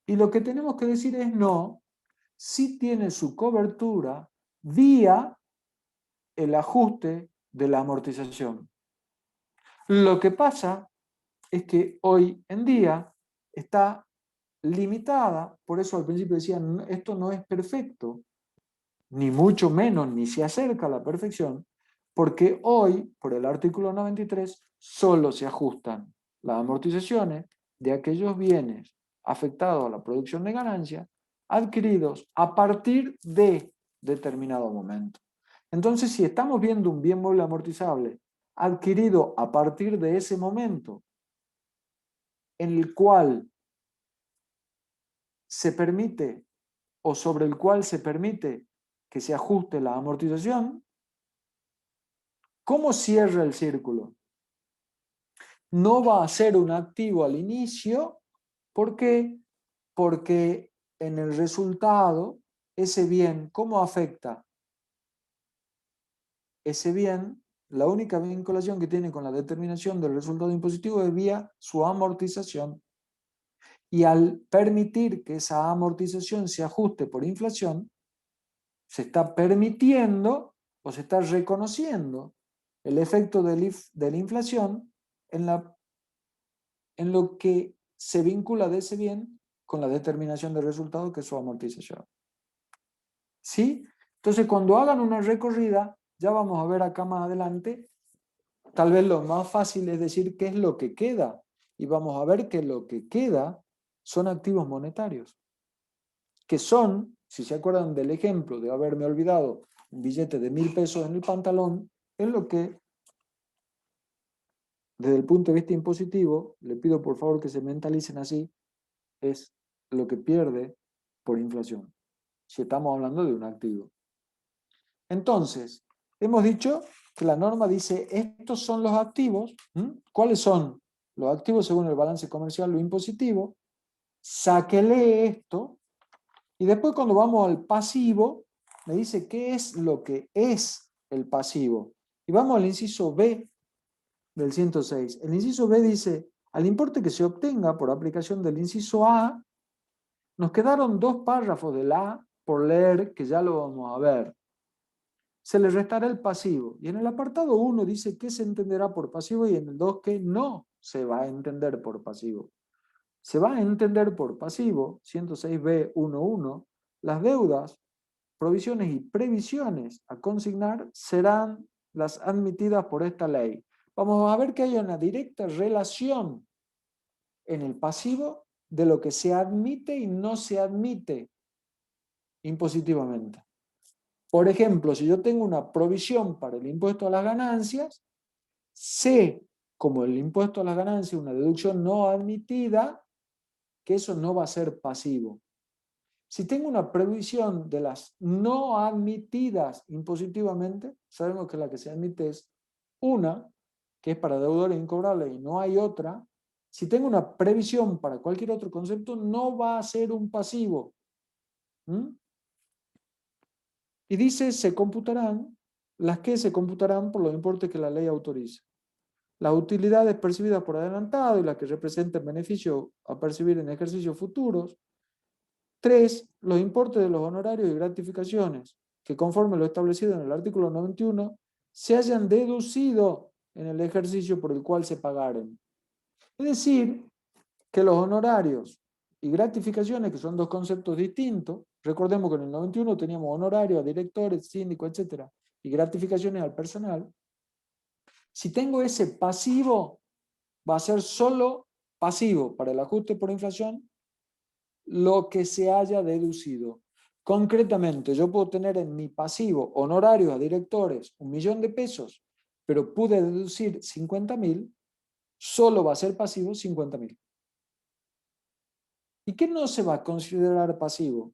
Y lo que tenemos que decir es no, sí tiene su cobertura vía el ajuste de la amortización. Lo que pasa es que hoy en día está limitada, por eso al principio decía, esto no es perfecto, ni mucho menos, ni se acerca a la perfección, porque hoy, por el artículo 93, solo se ajustan las amortizaciones de aquellos bienes afectados a la producción de ganancias adquiridos a partir de determinado momento. Entonces, si estamos viendo un bien mueble amortizable adquirido a partir de ese momento en el cual se permite o sobre el cual se permite que se ajuste la amortización, ¿cómo cierra el círculo? No va a ser un activo al inicio. ¿Por qué? Porque en el resultado, ese bien, ¿cómo afecta? Ese bien, la única vinculación que tiene con la determinación del resultado impositivo es vía su amortización. Y al permitir que esa amortización se ajuste por inflación, se está permitiendo o se está reconociendo el efecto de la inflación en lo que se vincula de ese bien con la determinación del resultado que es su amortización. ¿Sí? Entonces, cuando hagan una recorrida, ya vamos a ver acá más adelante, tal vez lo más fácil es decir qué es lo que queda. Y vamos a ver que lo que queda son activos monetarios, que son, si se acuerdan del ejemplo de haberme olvidado un billete de 1.000 pesos en el pantalón, es lo que, desde el punto de vista impositivo, le pido por favor que se mentalicen así, es lo que pierde por inflación, si estamos hablando de un activo. Entonces, hemos dicho que la norma dice, estos son los activos. ¿Cuáles son los activos según el balance comercial, lo impositivo? Sáquele esto, y después cuando vamos al pasivo, me dice qué es lo que es el pasivo. Y vamos al inciso B del 106. El inciso B dice, al importe que se obtenga por aplicación del inciso A, nos quedaron dos párrafos del A por leer, que ya lo vamos a ver. Se le restará el pasivo. Y en el apartado 1 dice qué se entenderá por pasivo y en el 2 que no se va a entender por pasivo. Se va a entender por pasivo, 106B11, las deudas, provisiones y previsiones a consignar serán las admitidas por esta ley. Vamos a ver que hay una directa relación en el pasivo de lo que se admite y no se admite impositivamente. Por ejemplo, si yo tengo una provisión para el impuesto a las ganancias, sé, como el impuesto a las ganancias es una deducción no admitida, que eso no va a ser pasivo. Si tengo una previsión de las no admitidas impositivamente, sabemos que la que se admite es una, que es para deudores incobrables y no hay otra. Si tengo una previsión para cualquier otro concepto, no va a ser un pasivo. Y dice, se computarán, las que se computarán por los importes que la ley autoriza. Las utilidades percibidas por adelantado y las que representen beneficio a percibir en ejercicios futuros. 3. Los importes de los honorarios y gratificaciones que conforme lo establecido en el artículo 91 se hayan deducido en el ejercicio por el cual se pagaren. Es decir, que los honorarios y gratificaciones, que son dos conceptos distintos, recordemos que en el 91 teníamos honorarios a directores, síndicos, etc., y gratificaciones al personal. Si tengo ese pasivo, va a ser solo pasivo para el ajuste por inflación lo que se haya deducido. Concretamente, yo puedo tener en mi pasivo honorarios a directores 1.000.000 de pesos, pero pude deducir 50.000, solo va a ser pasivo 50.000. ¿Y qué no se va a considerar pasivo?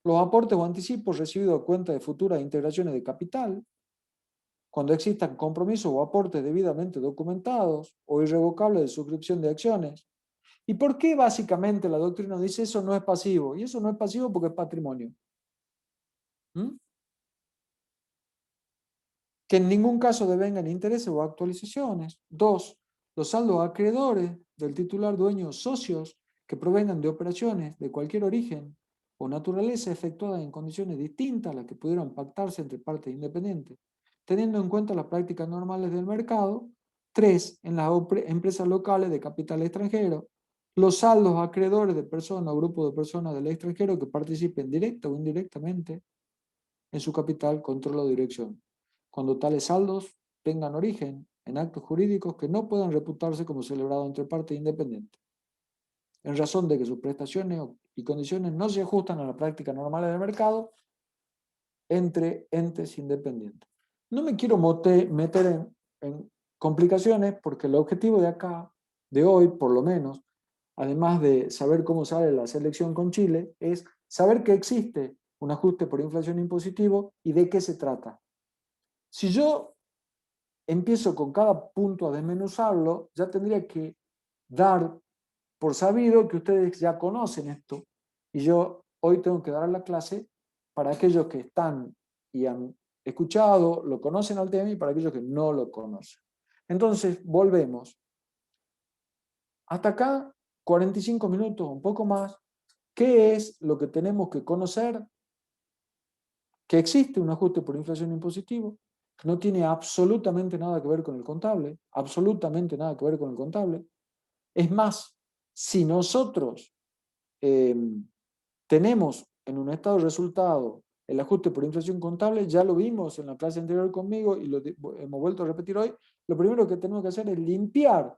Los aportes o anticipos recibidos a cuenta de futuras integraciones de capital, cuando existan compromisos o aportes debidamente documentados o irrevocables de suscripción de acciones. ¿Y por qué básicamente la doctrina dice eso no es pasivo? Y eso no es pasivo porque es patrimonio. Que en ningún caso devengan intereses o actualizaciones. 2. Los saldos acreedores del titular, dueño, socios que provengan de operaciones de cualquier origen o naturaleza efectuadas en condiciones distintas a las que pudieran pactarse entre partes independientes, teniendo en cuenta las prácticas normales del mercado. 3. En las empresas locales de capital extranjero, los saldos acreedores de personas o grupos de personas del extranjero que participen directa o indirectamente en su capital, control o dirección, cuando tales saldos tengan origen en actos jurídicos que no puedan reputarse como celebrados entre partes independientes, en razón de que sus prestaciones y condiciones no se ajustan a la práctica normal del mercado entre entes independientes. No me quiero meter en complicaciones porque el objetivo de acá, de hoy por lo menos, además de saber cómo sale la selección con Chile, es saber que existe un ajuste por inflación impositivo y de qué se trata. Si yo empiezo con cada punto a desmenuzarlo, ya tendría que dar por sabido que ustedes ya conocen esto y yo hoy tengo que dar la clase para aquellos que están y han escuchado, lo conocen al tema y para aquellos que no lo conocen. Entonces, volvemos. Hasta acá, 45 minutos, un poco más. ¿Qué es lo que tenemos que conocer? Que existe un ajuste por inflación impositivo, que no tiene absolutamente nada que ver con el contable, absolutamente nada que ver con el contable. Es más, si nosotros tenemos en un estado de resultado el ajuste por inflación contable, ya lo vimos en la clase anterior conmigo y lo hemos vuelto a repetir hoy, lo primero que tenemos que hacer es limpiar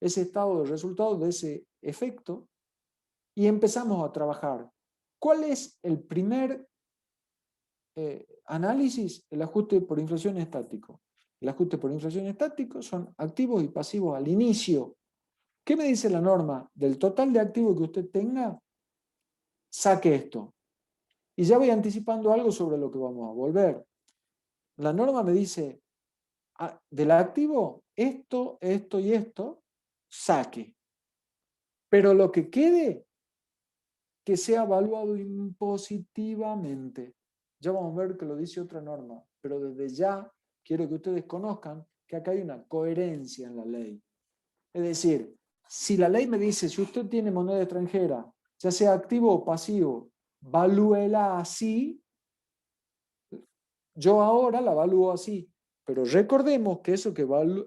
ese estado de resultado de ese efecto y empezamos a trabajar. ¿Cuál es el primer análisis? El ajuste por inflación estático. El ajuste por inflación estático son activos y pasivos al inicio. ¿Qué me dice la norma? Del total de activos que usted tenga, saque esto. Y ya voy anticipando algo sobre lo que vamos a volver. La norma me dice, del activo, esto, esto y esto, saque. Pero lo que quede, que sea evaluado impositivamente. Ya vamos a ver que lo dice otra norma, pero desde ya quiero que ustedes conozcan que acá hay una coherencia en la ley. Es decir, si la ley me dice, si usted tiene moneda extranjera, ya sea activo o pasivo, valúela así, yo ahora la evalúo así. Pero recordemos que eso que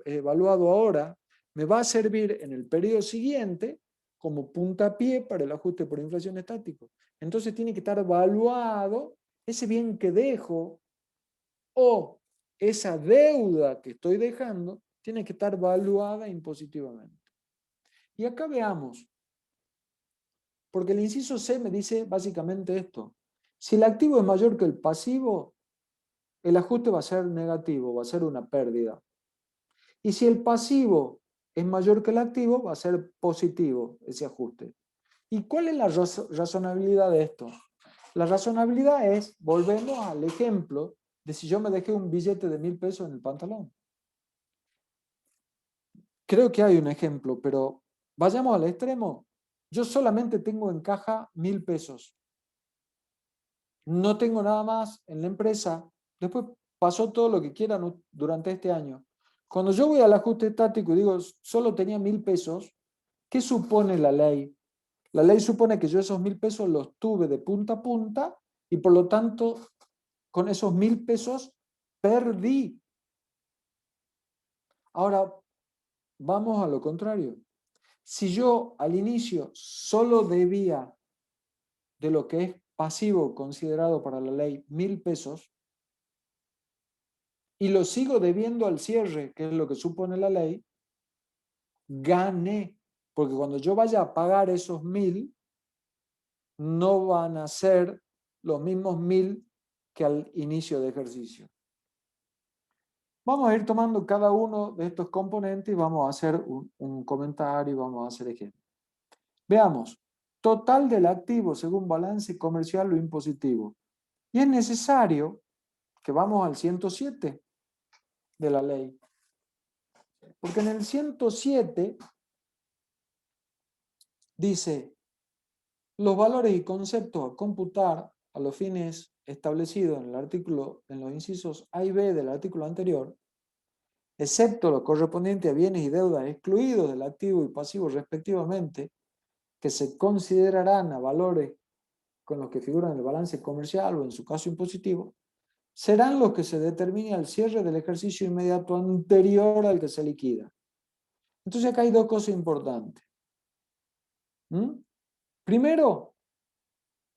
he evaluado ahora me va a servir en el periodo siguiente como puntapié para el ajuste por inflación estático. Entonces tiene que estar evaluado ese bien que dejo o esa deuda que estoy dejando, tiene que estar evaluada impositivamente. Y acá veamos, porque el inciso C me dice básicamente esto. Si el activo es mayor que el pasivo, el ajuste va a ser negativo, va a ser una pérdida. Y si el pasivo es mayor que el activo, va a ser positivo ese ajuste. ¿Y cuál es la razonabilidad de esto? La razonabilidad es, volvemos al ejemplo de si yo me dejé un billete de 1.000 pesos en el pantalón. Creo que hay un ejemplo, pero vayamos al extremo. Yo solamente tengo en caja 1.000 pesos. No tengo nada más en la empresa. Después pasó todo lo que quieran durante este año. Cuando yo voy al ajuste estático y digo, solo tenía 1.000 pesos, ¿qué supone la ley? La ley supone que yo esos 1.000 pesos los tuve de punta a punta y por lo tanto, con esos 1.000 pesos perdí. Ahora, vamos a lo contrario. Si yo al inicio solo debía de lo que es pasivo considerado para la ley 1.000 pesos y lo sigo debiendo al cierre, que es lo que supone la ley, gané. Porque cuando yo vaya a pagar esos 1.000, no van a ser los mismos 1.000 que al inicio de ejercicio. Vamos a ir tomando cada uno de estos componentes y vamos a hacer un comentario y vamos a hacer ejemplos. Veamos, total del activo según balance comercial o impositivo. Y es necesario que vamos al 107 de la ley. Porque en el 107 dice, los valores y conceptos a computar a los fines establecidos en el artículo, en los incisos A y B del artículo anterior, excepto lo correspondiente a bienes y deudas excluidos del activo y pasivo respectivamente, que se considerarán a valores con los que figuran en el balance comercial o en su caso impositivo, serán los que se determine al cierre del ejercicio inmediato anterior al que se liquida. Entonces acá hay dos cosas importantes. ¿Mm? Primero,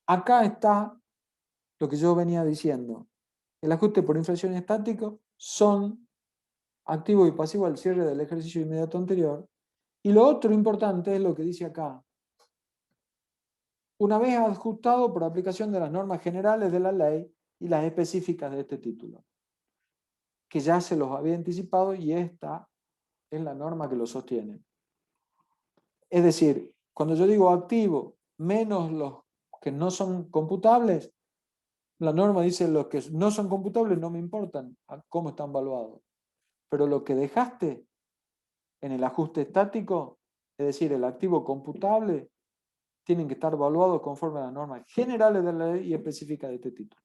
acá está lo que yo venía diciendo. El ajuste por inflación estático son activo y pasivo al cierre del ejercicio inmediato anterior. Y lo otro importante es lo que dice acá. Una vez ajustado por aplicación de las normas generales de la ley y las específicas de este título, que ya se los había anticipado y esta es la norma que lo sostiene. Es decir, cuando yo digo activo menos los que no son computables, la norma dice los que no son computables no me importan a cómo están valuados. Pero lo que dejaste en el ajuste estático, es decir, el activo computable, tienen que estar evaluados conforme a las normas generales de la ley y específicas de este título.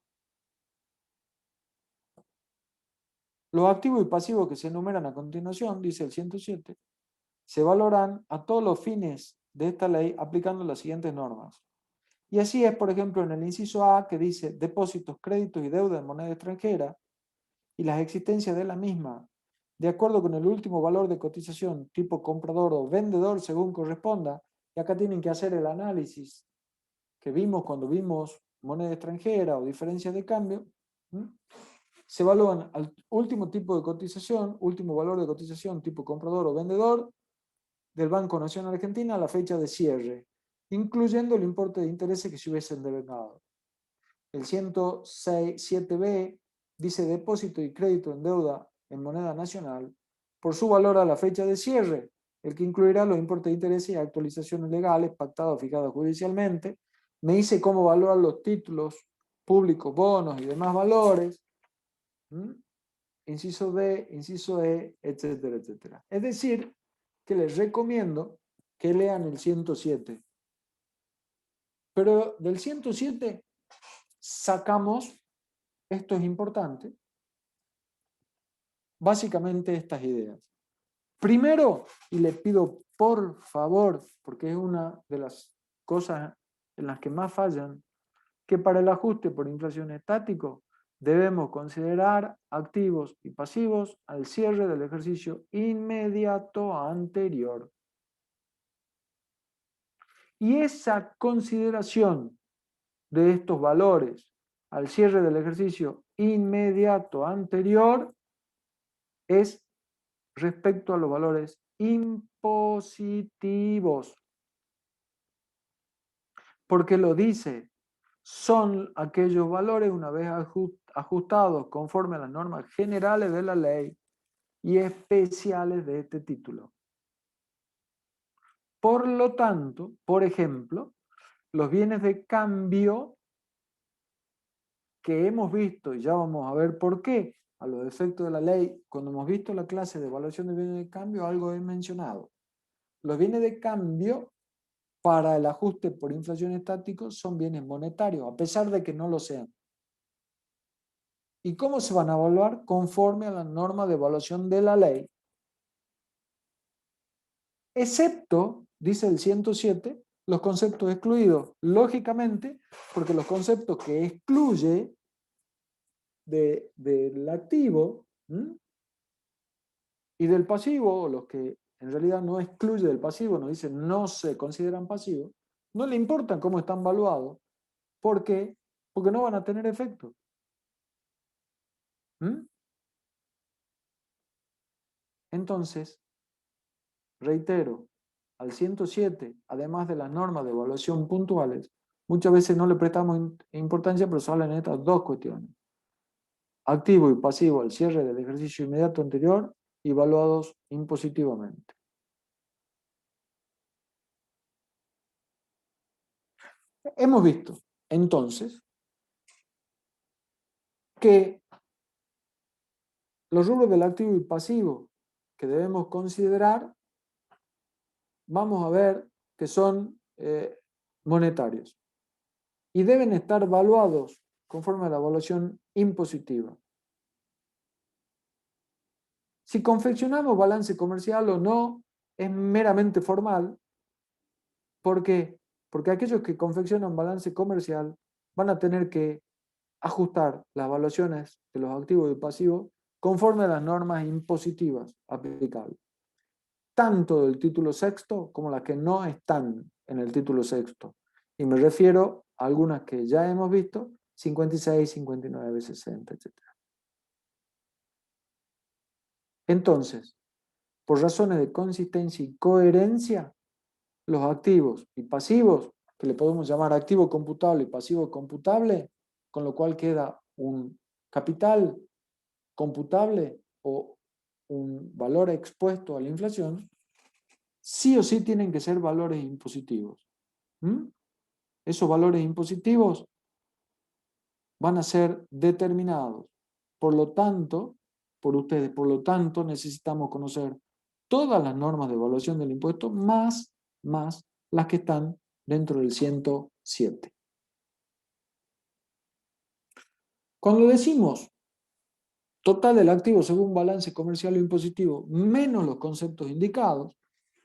Los activos y pasivos que se enumeran a continuación, dice el 107, se valoran a todos los fines de esta ley aplicando las siguientes normas. Y así es, por ejemplo, en el inciso A, que dice depósitos, créditos y deuda en moneda extranjera y las existencias de la misma, de acuerdo con el último valor de cotización tipo comprador o vendedor según corresponda. Y acá tienen que hacer el análisis que vimos cuando vimos moneda extranjera o diferencias de cambio. Se evalúan al último tipo de cotización, último valor de cotización tipo comprador o vendedor del Banco Nacional Argentina a la fecha de cierre, incluyendo el importe de intereses que se hubiesen devengado. El 107b dice depósito y crédito en deuda en moneda nacional por su valor a la fecha de cierre, el que incluirá los importes de intereses y actualizaciones legales pactados o fijados judicialmente. Me dice cómo valorar los títulos públicos, bonos y demás valores. Inciso B, inciso E, etcétera, etcétera. Es decir, que les recomiendo que lean el 107. Pero del 107 sacamos, esto es importante, básicamente estas ideas. Primero, y le pido por favor, porque es una de las cosas en las que más fallan, que para el ajuste por inflación estático debemos considerar activos y pasivos al cierre del ejercicio inmediato anterior. Y esa consideración de estos valores al cierre del ejercicio inmediato anterior es respecto a los valores impositivos. Porque lo dice, son aquellos valores una vez ajustados conforme a las normas generales de la ley y especiales de este título. Por lo tanto, por ejemplo, los bienes de cambio que hemos visto, y ya vamos a ver por qué, a los efectos de la ley, cuando hemos visto la clase de evaluación de bienes de cambio, algo he mencionado. Los bienes de cambio para el ajuste por inflación estático son bienes monetarios, a pesar de que no lo sean. ¿Y cómo se van a evaluar? Conforme a la norma de evaluación de la ley. Excepto, dice el 107, los conceptos excluidos. Lógicamente, porque los conceptos que excluye del activo y del pasivo, o los que en realidad no excluye del pasivo, nos dicen no se consideran pasivos, no le importan cómo están valuados. ¿Por qué? Porque no van a tener efecto. Entonces, reitero, al 107, además de las normas de evaluación puntuales, muchas veces no le prestamos importancia, pero salen estas dos cuestiones. Activo y pasivo al cierre del ejercicio inmediato anterior, evaluados impositivamente. Hemos visto, entonces, que los rubros del activo y pasivo que debemos considerar, vamos a ver que son monetarios y deben estar evaluados conforme a la evaluación impositiva. Si confeccionamos balance comercial o no es meramente formal. ¿Por qué? Porque aquellos que confeccionan balance comercial van a tener que ajustar las evaluaciones de los activos y pasivos conforme a las normas impositivas aplicables, tanto del título sexto como las que no están en el título sexto. Y me refiero a algunas que ya hemos visto, 56, 59, 60, etc. Entonces, por razones de consistencia y coherencia, los activos y pasivos, que le podemos llamar activo computable y pasivo computable, con lo cual queda un capital computable o un valor expuesto a la inflación, sí o sí tienen que ser valores impositivos. Esos valores impositivos van a ser determinados. Por lo tanto, por ustedes, por lo tanto, necesitamos conocer todas las normas de evaluación del impuesto más las que están dentro del 107. Cuando decimos total del activo según balance comercial o impositivo menos los conceptos indicados,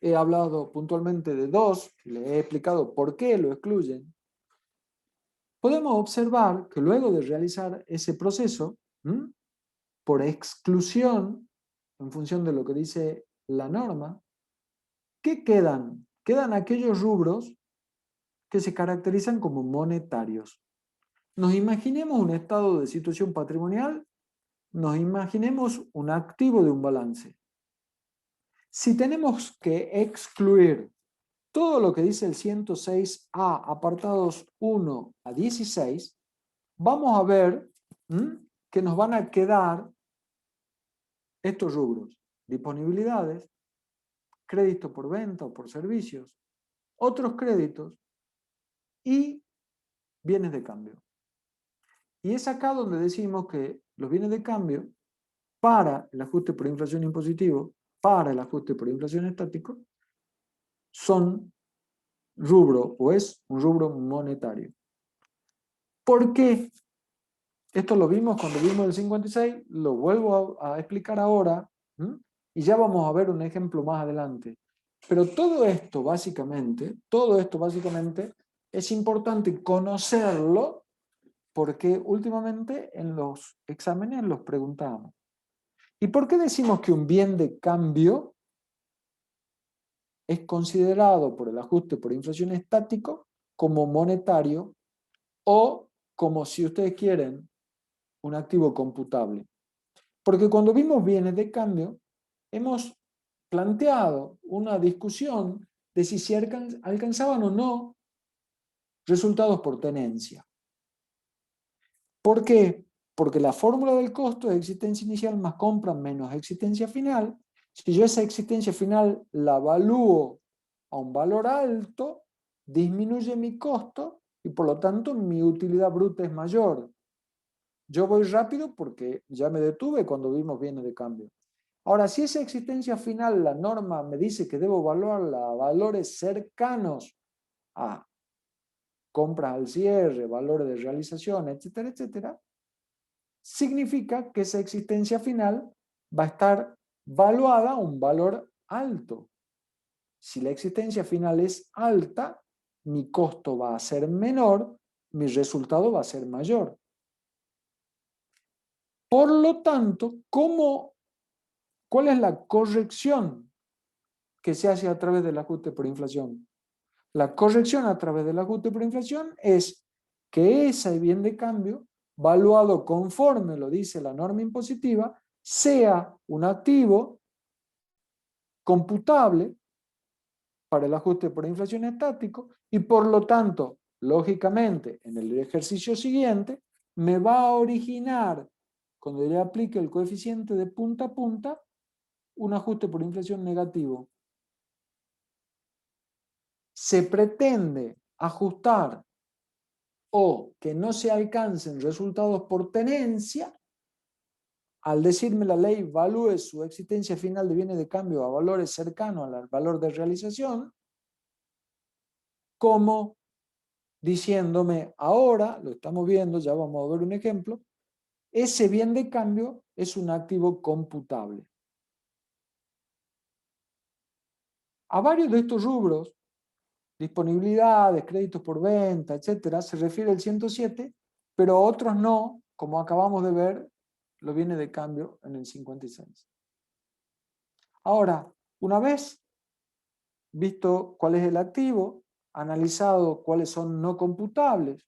he hablado puntualmente de dos, le he explicado por qué lo excluyen. Podemos observar que luego de realizar ese proceso, por exclusión, en función de lo que dice la norma, ¿qué quedan? Quedan aquellos rubros que se caracterizan como monetarios. Nos imaginemos un estado de situación patrimonial, nos imaginemos un activo de un balance. Si tenemos que excluir todo lo que dice el 106A, apartados 1 a 16, vamos a ver que nos van a quedar estos rubros: disponibilidades, crédito por venta o por servicios, otros créditos y bienes de cambio. Y es acá donde decimos que los bienes de cambio, para el ajuste por inflación impositivo, para el ajuste por inflación estático, son rubro o es un rubro monetario. ¿Por qué? Esto lo vimos cuando vimos el 56, lo vuelvo a explicar ahora, y ya vamos a ver un ejemplo más adelante. Pero todo esto básicamente es importante conocerlo porque últimamente en los exámenes los preguntamos. ¿Y por qué decimos que un bien de cambio es considerado por el ajuste por inflación estático como monetario o como, si ustedes quieren, un activo computable? Porque cuando vimos bienes de cambio, hemos planteado una discusión de si se alcanzaban o no resultados por tenencia. ¿Por qué? Porque la fórmula del costo es existencia inicial más compra menos existencia final. Si yo esa existencia final la evalúo a un valor alto, disminuye mi costo y por lo tanto mi utilidad bruta es mayor. Yo voy rápido porque ya me detuve cuando vimos bienes de cambio. Ahora, si esa existencia final, la norma me dice que debo evaluarla a valores cercanos a compras al cierre, valores de realización, etcétera, etcétera, significa que esa existencia final va a estar valuada a un valor alto. Si la existencia final es alta, mi costo va a ser menor, mi resultado va a ser mayor. Por lo tanto, ¿cuál es la corrección que se hace a través del ajuste por inflación? La corrección a través del ajuste por inflación es que ese bien de cambio, valuado conforme lo dice la norma impositiva, sea un activo computable para el ajuste por inflación estático y por lo tanto, lógicamente, en el ejercicio siguiente, me va a originar, cuando le aplique el coeficiente de punta a punta, un ajuste por inflación negativo. Se pretende ajustar o que no se alcancen resultados por tenencia, al decirme la ley evalúe su existencia final de bienes de cambio a valores cercanos al valor de realización, como diciéndome ahora, lo estamos viendo, ya vamos a ver un ejemplo, ese bien de cambio es un activo computable. A varios de estos rubros, disponibilidades, créditos por venta, etcétera, se refiere el 107, pero a otros no, como acabamos de ver, lo viene de cambio en el 56. Ahora, una vez visto cuál es el activo, analizado cuáles son no computables,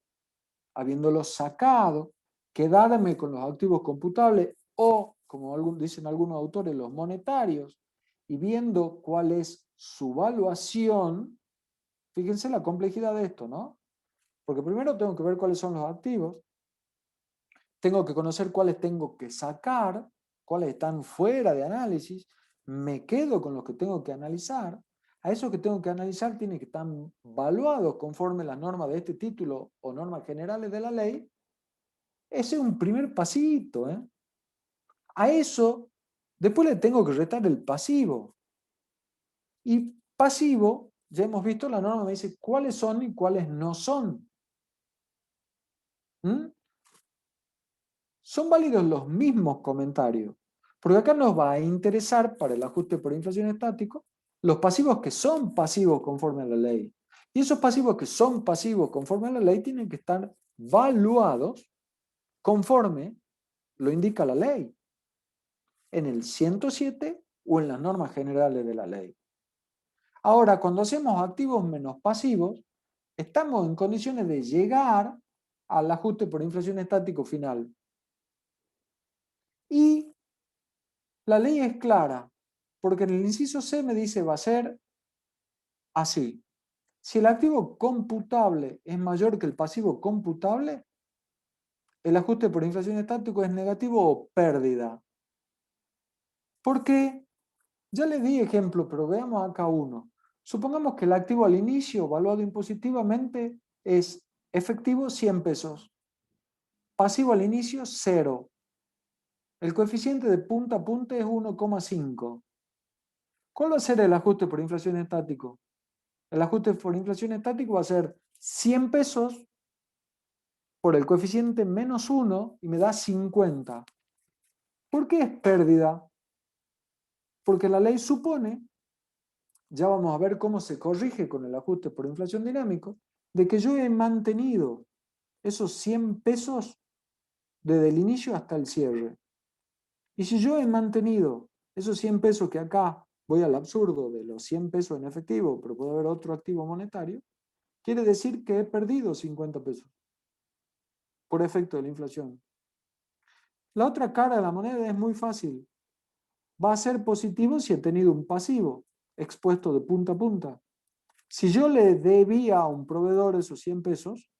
habiéndolos sacado, quedarme con los activos computables o, como dicen algunos autores, los monetarios, y viendo cuál es su valuación. Fíjense la complejidad de esto, ¿no? Porque primero tengo que ver cuáles son los activos, tengo que conocer cuáles tengo que sacar, cuáles están fuera de análisis, me quedo con los que tengo que analizar. A esos que tengo que analizar tienen que estar valuados conforme las normas de este título o normas generales de la ley. Ese es un primer pasito, ¿eh? A eso, después le tengo que restar el pasivo. Y pasivo, ya hemos visto, la norma me dice cuáles son y cuáles no son. ¿Mm? Son válidos los mismos comentarios, porque acá nos va a interesar para el ajuste por inflación estático los pasivos que son pasivos conforme a la ley. Y esos pasivos que son pasivos conforme a la ley tienen que estar valuados conforme lo indica la ley, en el 107 o en las normas generales de la ley. Ahora, cuando hacemos activos menos pasivos, estamos en condiciones de llegar al ajuste por inflación estático final. Y la ley es clara, porque en el inciso C me dice va a ser así. Si el activo computable es mayor que el pasivo computable, el ajuste por inflación estático es negativo o pérdida. Porque ya le di ejemplo, pero veamos acá uno. Supongamos que el activo al inicio, valuado impositivamente, es efectivo 100 pesos. Pasivo al inicio, 0. El coeficiente de punta a punta es 1,5. ¿Cuál va a ser el ajuste por inflación estático? El ajuste por inflación estático va a ser 100 pesos por el coeficiente menos 1 y me da 50. ¿Por qué es pérdida? Porque la ley supone, ya vamos a ver cómo se corrige con el ajuste por inflación dinámico, de que yo he mantenido esos 100 pesos desde el inicio hasta el cierre. Y si yo he mantenido esos 100 pesos, que acá voy al absurdo de los 100 pesos en efectivo, pero puede haber otro activo monetario, quiere decir que he perdido 50 pesos por efecto de la inflación. La otra cara de la moneda es muy fácil. Va a ser positivo si he tenido un pasivo expuesto de punta a punta. Si yo le debía a un proveedor esos 100 pesos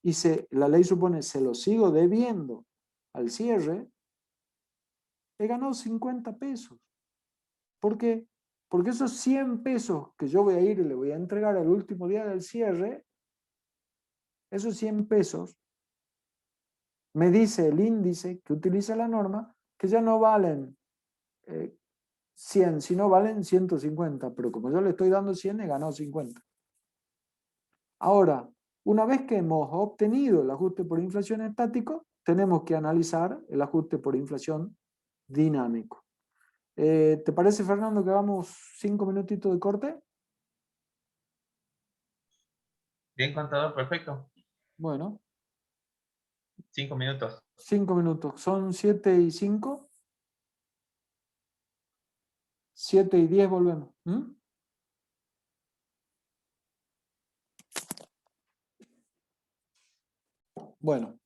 y la ley supone se lo sigo debiendo al cierre, he ganado 50 pesos. ¿Por qué? Porque esos 100 pesos que yo voy a ir y le voy a entregar el último día del cierre, esos 100 pesos, me dice el índice que utiliza la norma, que ya no valen 100, sino valen 150, pero como yo le estoy dando 100, he ganado 50. Ahora, una vez que hemos obtenido el ajuste por inflación estático, tenemos que analizar el ajuste por inflación dinámico. ¿Te parece, Fernando, que hagamos 5 minutitos de corte? Bien, contador, perfecto. Bueno, 5 minutos. 5 minutos. Son 7:05. 7:10 volvemos. ¿Mm? Bueno,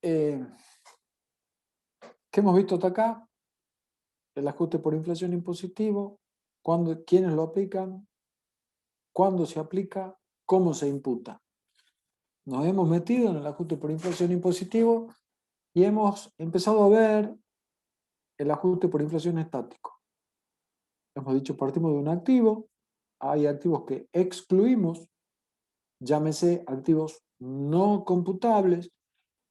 ¿qué hemos visto hasta acá? El ajuste por inflación impositivo, quiénes lo aplican, cuándo se aplica, cómo se imputa. Nos hemos metido en el ajuste por inflación impositivo y hemos empezado a ver el ajuste por inflación estático. Hemos dicho, partimos de un activo, hay activos que excluimos, llámese activos no computables,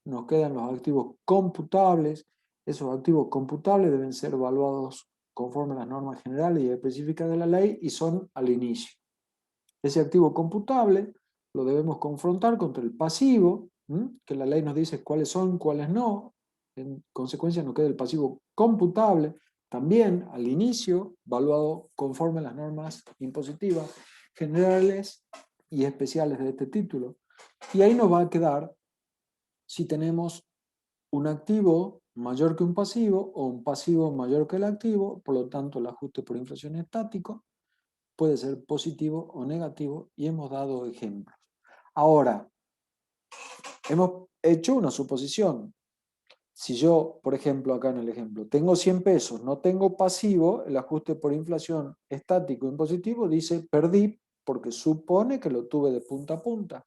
nos quedan los activos computables. Esos activos computables deben ser evaluados conforme a las normas generales y específicas de la ley y son al inicio. Ese activo computable lo debemos confrontar contra el pasivo, que la ley nos dice cuáles son, cuáles no. En consecuencia nos queda el pasivo computable, también al inicio, evaluado conforme a las normas impositivas generales y especiales de este título. Y ahí nos va a quedar si tenemos un activo mayor que un pasivo o un pasivo mayor que el activo, por lo tanto el ajuste por inflación estático. puede ser positivo o negativo y hemos dado ejemplos. Ahora, hemos hecho una suposición. Si yo, por ejemplo, acá en el ejemplo, tengo 100 pesos, no tengo pasivo, el ajuste por inflación estático en positivo dice perdí porque supone que lo tuve de punta a punta.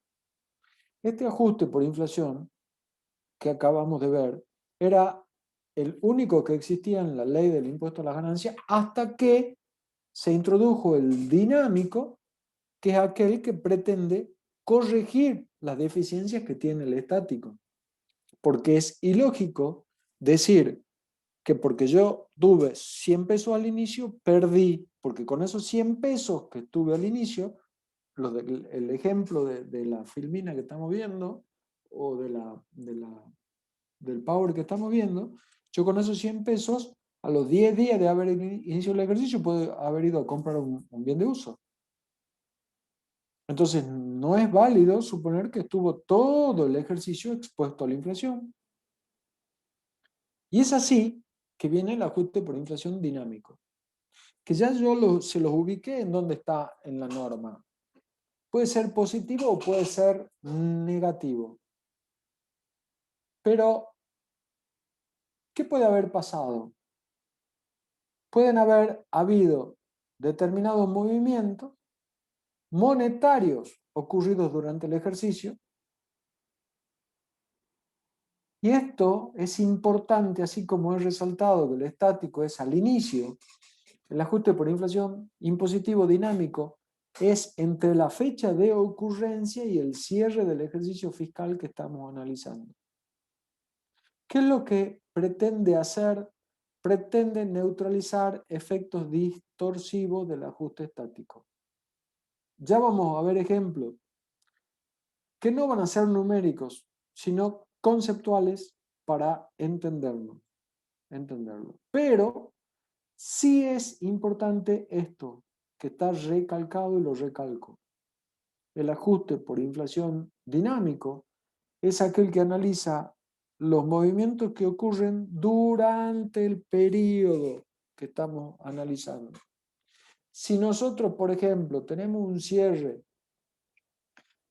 Este ajuste por inflación que acabamos de ver era el único que existía en la ley del impuesto a la ganancia hasta que se introdujo el dinámico, que es aquel que pretende corregir las deficiencias que tiene el estático. Porque es ilógico decir que porque yo tuve 100 pesos al inicio, perdí, porque con esos 100 pesos que tuve al inicio, el ejemplo de la filmina que estamos viendo, o del power que estamos viendo, yo con esos 100 pesos, a los 10 días de haber iniciado el ejercicio, puedo haber ido a comprar un bien de uso. Entonces, no es válido suponer que estuvo todo el ejercicio expuesto a la inflación. Y es así que viene el ajuste por inflación dinámico, que ya yo se los ubiqué en donde está en la norma. Puede ser positivo o puede ser negativo. Pero, ¿qué puede haber pasado? Pueden haber habido determinados movimientos monetarios ocurridos durante el ejercicio. Y esto es importante, así como he resaltado que el estático es al inicio, el ajuste por inflación impositivo dinámico es entre la fecha de ocurrencia y el cierre del ejercicio fiscal que estamos analizando. ¿Qué es lo que pretende hacer? Pretende neutralizar efectos distorsivos del ajuste estático. Ya vamos a ver ejemplos que no van a ser numéricos, sino conceptuales para entenderlo. Pero sí es importante esto, que está recalcado y lo recalco. El ajuste por inflación dinámico es aquel que analiza los movimientos que ocurren durante el periodo que estamos analizando. Si nosotros, por ejemplo, tenemos un cierre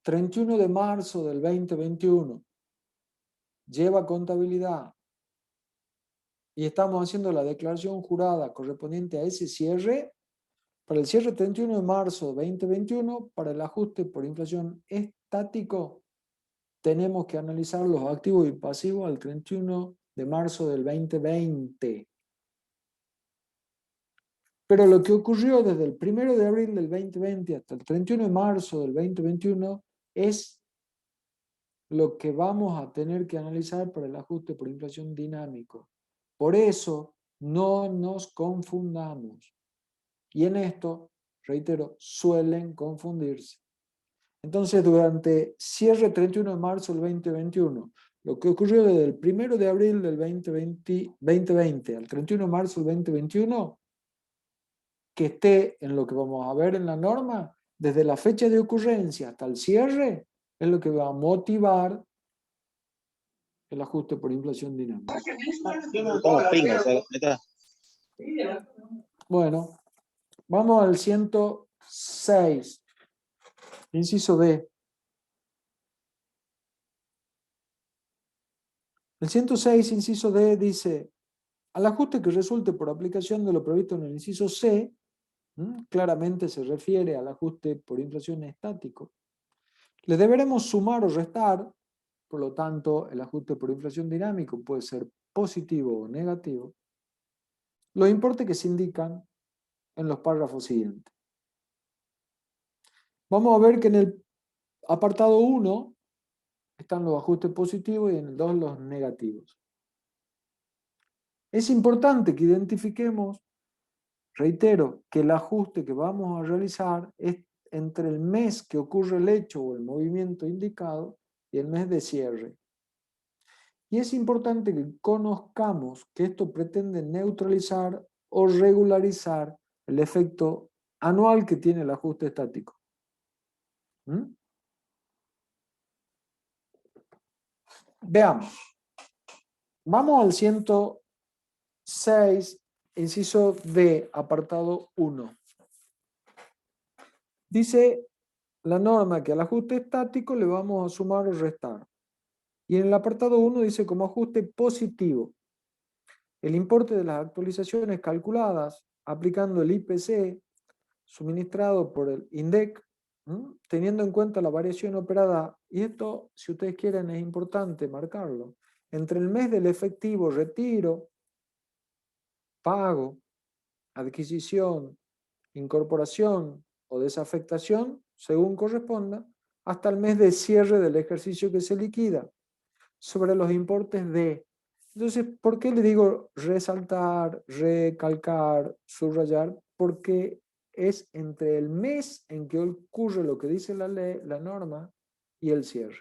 31 de marzo del 2021, lleva contabilidad y estamos haciendo la declaración jurada correspondiente a ese cierre, para el cierre 31 de marzo de 2021, para el ajuste por inflación estático, tenemos que analizar los activos y pasivos al 31 de marzo del 2020. Pero lo que ocurrió desde el 1 de abril del 2020 hasta el 31 de marzo del 2021 es lo que vamos a tener que analizar para el ajuste por inflación dinámico. Por eso, no nos confundamos. Y en esto, reitero, suelen confundirse. Entonces, durante cierre 31 de marzo del 2021, lo que ocurrió desde el 1 de abril del 2020 al 31 de marzo del 2021, que esté en lo que vamos a ver en la norma, desde la fecha de ocurrencia hasta el cierre, es lo que va a motivar el ajuste por inflación dinámica. Bueno, vamos al 106, inciso D. El 106, inciso D, dice: al ajuste que resulte por aplicación de lo previsto en el inciso C, claramente se refiere al ajuste por inflación estático, le deberemos sumar o restar. Por lo tanto, el ajuste por inflación dinámico puede ser positivo o negativo, los importes que se indican en los párrafos siguientes. Vamos a ver que en el apartado 1 están los ajustes positivos y en el 2 los negativos. Es importante que identifiquemos, reitero, que el ajuste que vamos a realizar es entre el mes que ocurre el hecho o el movimiento indicado y el mes de cierre. Y es importante que conozcamos que esto pretende neutralizar o regularizar el efecto anual que tiene el ajuste estático. Veamos. Vamos al 106, inciso D, apartado 1. Dice la norma que al ajuste estático le vamos a sumar o restar. Y en el apartado 1 dice como ajuste positivo. El importe de las actualizaciones calculadas aplicando el IPC suministrado por el INDEC, teniendo en cuenta la variación operada, y esto, si ustedes quieren, es importante marcarlo, entre el mes del efectivo retiro, pago, adquisición, incorporación o desafectación, según corresponda, hasta el mes de cierre del ejercicio que se liquida, sobre los importes de. Entonces, ¿por qué le digo resaltar, recalcar, subrayar? Porque es entre el mes en que ocurre lo que dice la ley, la norma, y el cierre.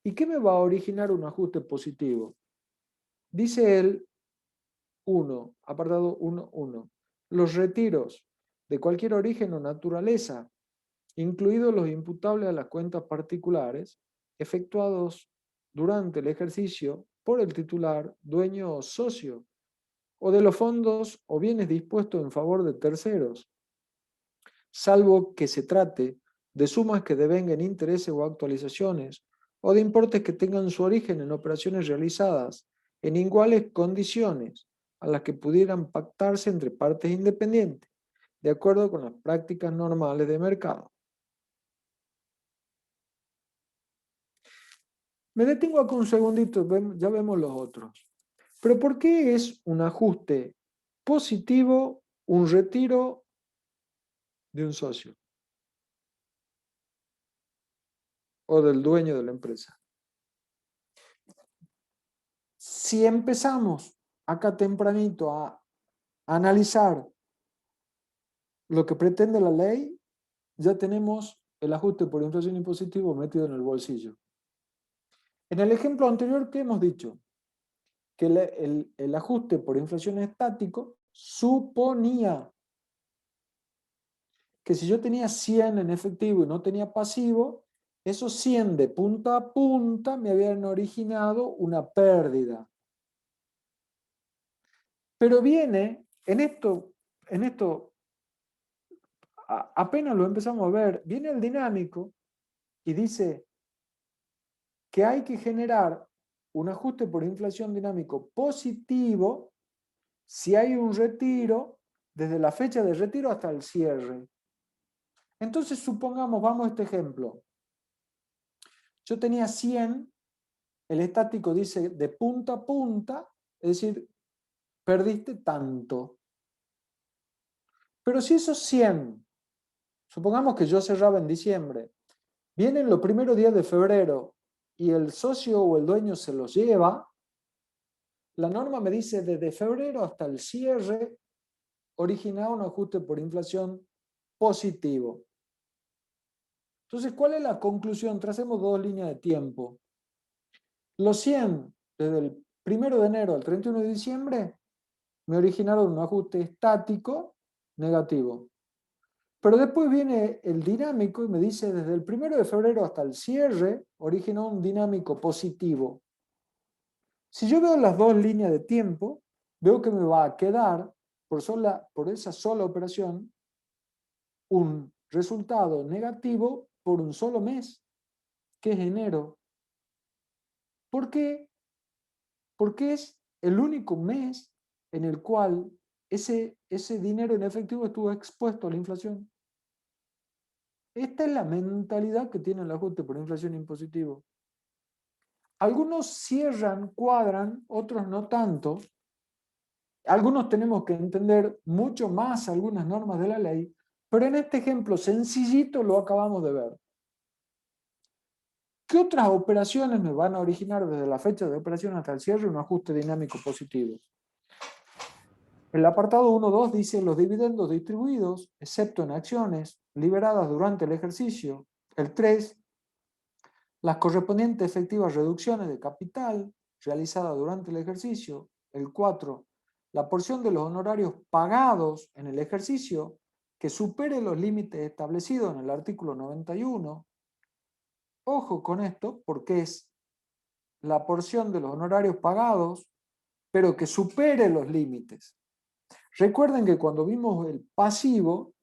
¿Y qué me va a originar un ajuste positivo? Dice el 1, apartado 1.1. Los retiros de cualquier origen o naturaleza, incluidos los imputables a las cuentas particulares, efectuados durante el ejercicio por el titular, dueño o socio, o de los fondos o bienes dispuestos en favor de terceros, salvo que se trate de sumas que devengan intereses o actualizaciones, o de importes que tengan su origen en operaciones realizadas en iguales condiciones a las que pudieran pactarse entre partes independientes, de acuerdo con las prácticas normales de mercado. Me detengo acá un segundito, ya vemos los otros. Pero ¿por qué es un ajuste positivo un retiro de un socio o del dueño de la empresa? Si empezamos acá tempranito a analizar lo que pretende la ley, ya tenemos el ajuste por inflación impositivo metido en el bolsillo. En el ejemplo anterior, ¿qué hemos dicho? Que el ajuste por inflación estático suponía que si yo tenía 100 en efectivo y no tenía pasivo, esos 100 de punta a punta me habían originado una pérdida. Pero viene, en esto apenas lo empezamos a ver, viene el dinámico y dice que hay que generar un ajuste por inflación dinámico positivo si hay un retiro desde la fecha de retiro hasta el cierre. Entonces, supongamos, vamos a este ejemplo. Yo tenía 100, el estático dice de punta a punta, es decir, perdiste tanto. Pero si esos 100, supongamos que yo cerraba en diciembre, vienen los primeros días de febrero y el socio o el dueño se los lleva, la norma me dice desde febrero hasta el cierre origina un ajuste por inflación positivo. Entonces, ¿cuál es la conclusión? Tracemos dos líneas de tiempo. Los 100 desde el 1 de enero al 31 de diciembre me originaron un ajuste estático negativo. Pero después viene el dinámico y me dice desde el 1 de febrero hasta el cierre originó un dinámico positivo. Si yo veo las dos líneas de tiempo, veo que me va a quedar por esa sola operación un resultado negativo por un solo mes, que es enero. ¿Por qué? Porque es el único mes en el cual ese dinero en efectivo estuvo expuesto a la inflación. Esta es la mentalidad que tiene el ajuste por inflación impositivo. Algunos cierran, cuadran, otros no tanto. Algunos tenemos que entender mucho más algunas normas de la ley, pero en este ejemplo sencillito lo acabamos de ver. ¿Qué otras operaciones me van a originar desde la fecha de operación hasta el cierre un ajuste dinámico positivo? El apartado 1.2 dice los dividendos distribuidos, excepto en acciones liberadas durante el ejercicio. El 3, las correspondientes efectivas reducciones de capital realizadas durante el ejercicio. El 4, la porción de los honorarios pagados en el ejercicio que supere los límites establecidos en el artículo 91. Ojo con esto porque es la porción de los honorarios pagados, pero que supere los límites. Recuerden que cuando vimos el pasivo,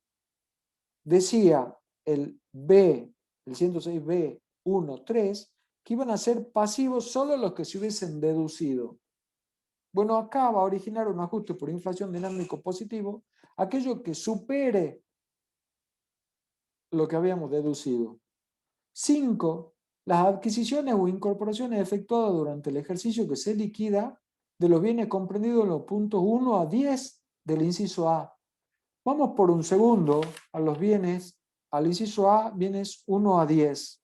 decía el B, el 106B 1, 3, que iban a ser pasivos solo los que se hubiesen deducido. Bueno, acá va a originar un ajuste por inflación dinámico positivo, aquello que supere lo que habíamos deducido. 5. Las adquisiciones o incorporaciones efectuadas durante el ejercicio que se liquida de los bienes comprendidos en los puntos 1 a 10 del inciso A. Vamos por un segundo a los bienes, al inciso A, bienes 1 a 10.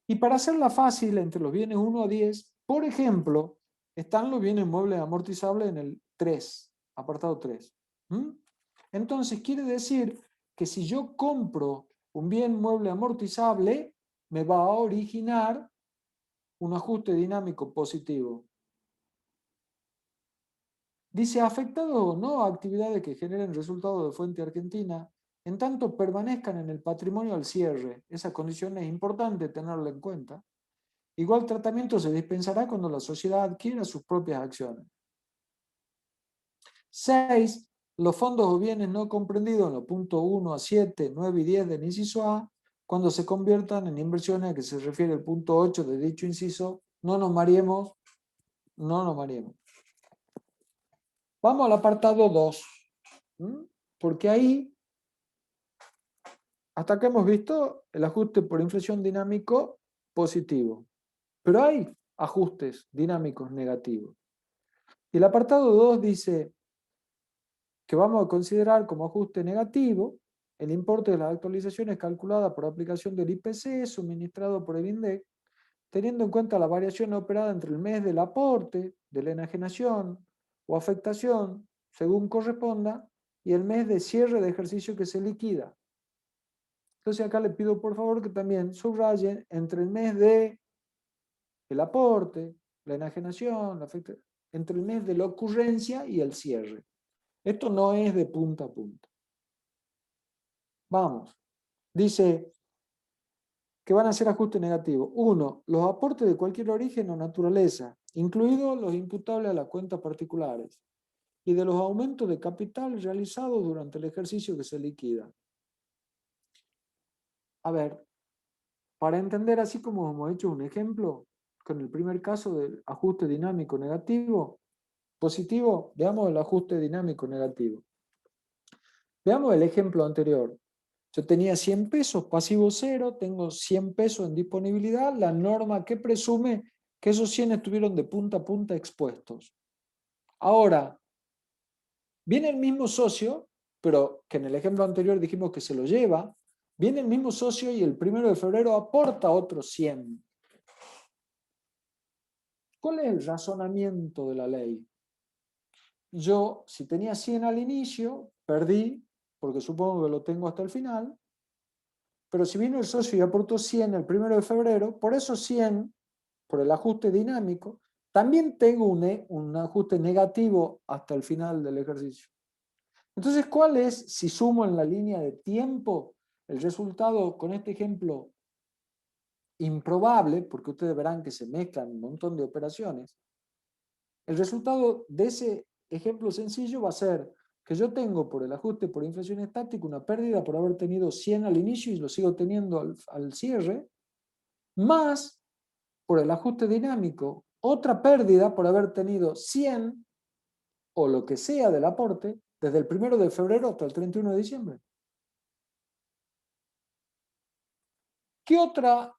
Y para hacerla fácil, entre los bienes 1 a 10, por ejemplo, están los bienes muebles amortizables en el 3, apartado 3. Entonces, quiere decir que si yo compro un bien mueble amortizable, me va a originar un ajuste dinámico positivo. Dice, afectados o no a actividades que generen resultados de fuente argentina, en tanto permanezcan en el patrimonio al cierre. Esa condición es importante tenerla en cuenta. Igual tratamiento se dispensará cuando la sociedad adquiera sus propias acciones. 6. Los fondos o bienes no comprendidos en los puntos 1 a 7, 9 y 10 del inciso A, cuando se conviertan en inversiones a que se refiere el punto 8 de dicho inciso, no nos mareemos. Vamos al apartado 2, porque ahí, hasta acá hemos visto el ajuste por inflación dinámico positivo, pero hay ajustes dinámicos negativos. Y el apartado 2 dice que vamos a considerar como ajuste negativo el importe de las actualizaciones calculadas por aplicación del IPC suministrado por el INDEC, teniendo en cuenta la variación operada entre el mes del aporte, de la enajenación o afectación, según corresponda, y el mes de cierre de ejercicio que se liquida. Entonces acá le pido por favor que también subrayen entre el mes de el aporte, la enajenación, entre el mes de la ocurrencia y el cierre. Esto no es de punta a punta. Vamos. Dice que van a ser ajustes negativos. 1. Los aportes de cualquier origen o naturaleza, incluidos los imputables a las cuentas particulares, y de los aumentos de capital realizados durante el ejercicio que se liquida. A ver, para entender así como hemos hecho un ejemplo, con el primer caso del ajuste dinámico negativo, positivo, veamos el ajuste dinámico negativo. Veamos el ejemplo anterior. Yo tenía 100 pesos, pasivo cero, tengo 100 pesos en disponibilidad, la norma que presume que esos 100 estuvieron de punta a punta expuestos. Ahora, viene el mismo socio, pero que en el ejemplo anterior dijimos que se lo lleva, viene el mismo socio y el 1 de febrero aporta otros 100. ¿Cuál es el razonamiento de la ley? Yo, si tenía 100 al inicio, perdí, porque supongo que lo tengo hasta el final, pero si vino el socio y aportó 100 el 1 de febrero, por esos 100, por el ajuste dinámico, también tengo un ajuste negativo hasta el final del ejercicio. Entonces, ¿cuál es, si sumo en la línea de tiempo, el resultado con este ejemplo improbable, porque ustedes verán que se mezclan un montón de operaciones? El resultado de ese ejemplo sencillo va a ser que yo tengo por el ajuste por inflación estática una pérdida por haber tenido 100 al inicio y lo sigo teniendo al cierre, más por el ajuste dinámico otra pérdida por haber tenido 100 o lo que sea del aporte desde el 1 de febrero hasta el 31 de diciembre. ¿Qué otra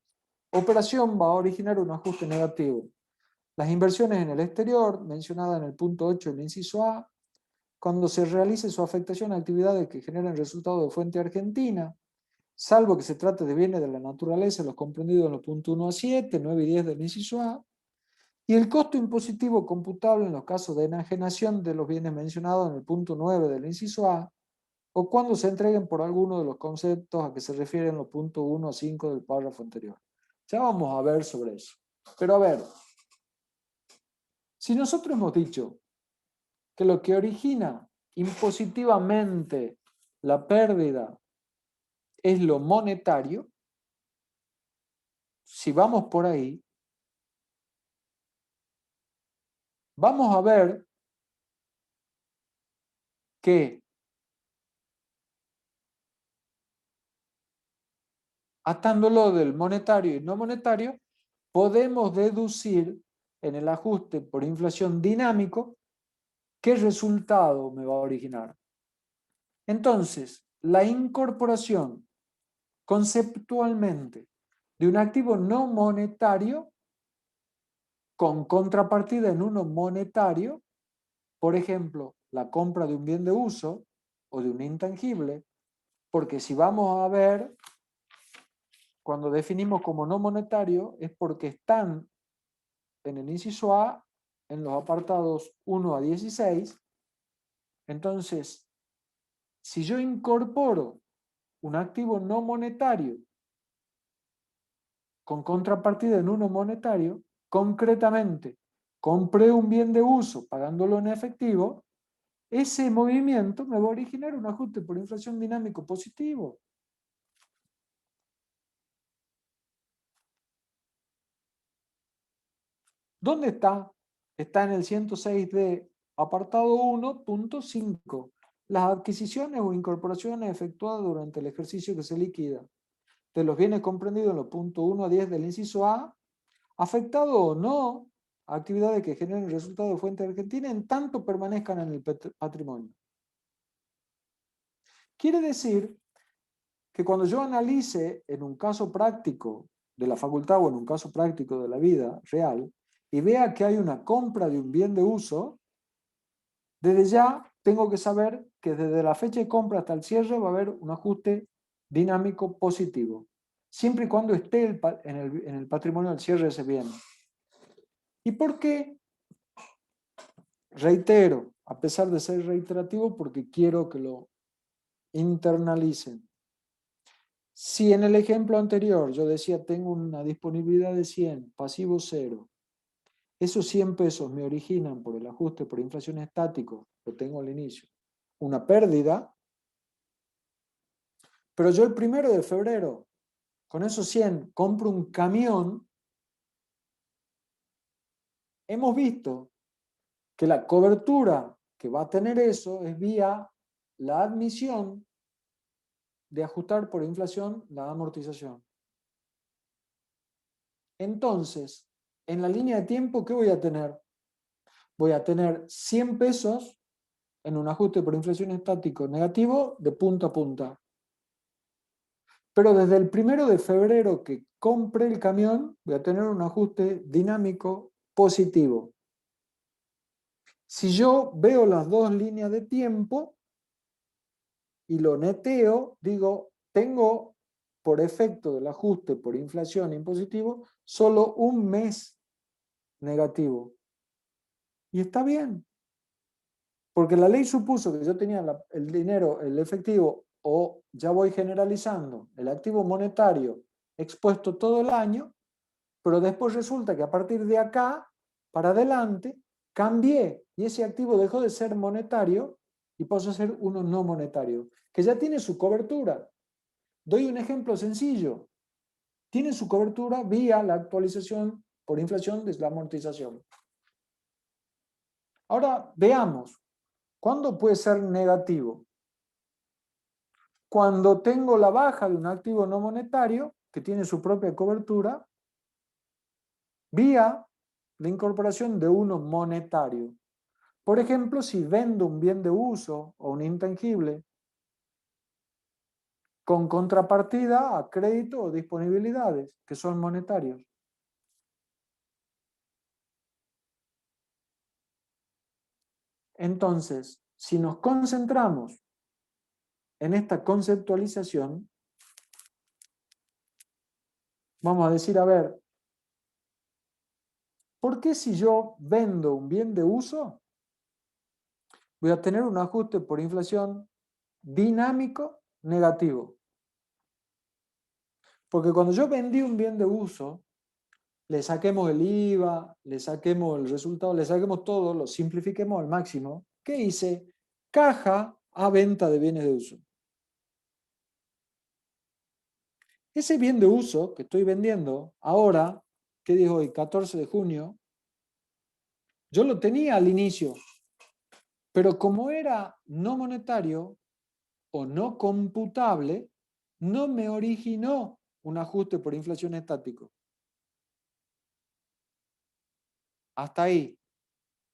operación va a originar un ajuste negativo? Las inversiones en el exterior, mencionadas en el punto 8 del inciso A, cuando se realice su afectación a actividades que generen resultados de fuente argentina, salvo que se trate de bienes de la naturaleza, los comprendidos en los puntos 1 a 7, 9 y 10 del inciso A, y el costo impositivo computable en los casos de enajenación de los bienes mencionados en el punto 9 del inciso A, o cuando se entreguen por alguno de los conceptos a que se refieren los puntos 1 a 5 del párrafo anterior. Ya vamos a ver sobre eso. Pero a ver, si nosotros hemos dicho que lo que origina impositivamente la pérdida es lo monetario, si vamos por ahí, vamos a ver que atándolo del monetario y no monetario, podemos deducir en el ajuste por inflación dinámico qué resultado me va a originar. Entonces, la incorporación conceptualmente de un activo no monetario con contrapartida en uno monetario, por ejemplo, la compra de un bien de uso o de un intangible, porque si vamos a ver, cuando definimos como no monetario es porque están en el inciso A, en los apartados 1 a 16. Entonces, si yo incorporo un activo no monetario con contrapartida en uno monetario, concretamente, compré un bien de uso pagándolo en efectivo, ese movimiento me va a originar un ajuste por inflación dinámico positivo. ¿Dónde está? Está en el 106D, apartado 1.5. Las adquisiciones o incorporaciones efectuadas durante el ejercicio que se liquida de los bienes comprendidos en los puntos 1 a 10 del inciso A, afectado o no a actividades que generen resultados de fuente argentina en tanto permanezcan en el patrimonio. Quiere decir que cuando yo analice en un caso práctico de la facultad o en un caso práctico de la vida real y vea que hay una compra de un bien de uso, desde ya tengo que saber que desde la fecha de compra hasta el cierre va a haber un ajuste dinámico positivo, siempre y cuando esté en el patrimonio del cierre de ese bien. ¿Y por qué? Reitero, a pesar de ser reiterativo, porque quiero que lo internalicen. Si en el ejemplo anterior yo decía tengo una disponibilidad de 100, pasivo 0, esos 100 pesos me originan por el ajuste por inflación estático, lo tengo al inicio, una pérdida, pero yo el 1 de febrero, con esos 100, compro un camión, hemos visto que la cobertura que va a tener eso es vía la admisión de ajustar por inflación la amortización. Entonces, en la línea de tiempo, ¿qué voy a tener? Voy a tener 100 pesos en un ajuste por inflación estático negativo de punta a punta. Pero desde el 1 de febrero que compre el camión, voy a tener un ajuste dinámico positivo. Si yo veo las dos líneas de tiempo y lo neteo, digo, tengo por efecto del ajuste por inflación impositivo solo un mes negativo. Y está bien, porque la ley supuso que yo tenía el dinero, el efectivo, o ya voy generalizando, el activo monetario expuesto todo el año, pero después resulta que a partir de acá para adelante cambié y ese activo dejó de ser monetario y pasó a ser uno no monetario, que ya tiene su cobertura. Doy un ejemplo sencillo. Tiene su cobertura vía la actualización por inflación de la amortización. Ahora veamos, ¿cuándo puede ser negativo? Cuando tengo la baja de un activo no monetario que tiene su propia cobertura vía la incorporación de uno monetario. Por ejemplo, si vendo un bien de uso o un intangible con contrapartida a crédito o disponibilidades que son monetarios. Entonces, si nos concentramos en esta conceptualización, vamos a decir, a ver, ¿por qué si yo vendo un bien de uso voy a tener un ajuste por inflación dinámico negativo? Porque cuando yo vendí un bien de uso, le saquemos el IVA, le saquemos el resultado, le saquemos todo, lo simplifiquemos al máximo. ¿Qué hice? Caja a venta de bienes de uso. Ese bien de uso que estoy vendiendo ahora, ¿qué dijo hoy? 14 de junio, yo lo tenía al inicio, pero como era no monetario o no computable, no me originó un ajuste por inflación estático. Hasta ahí.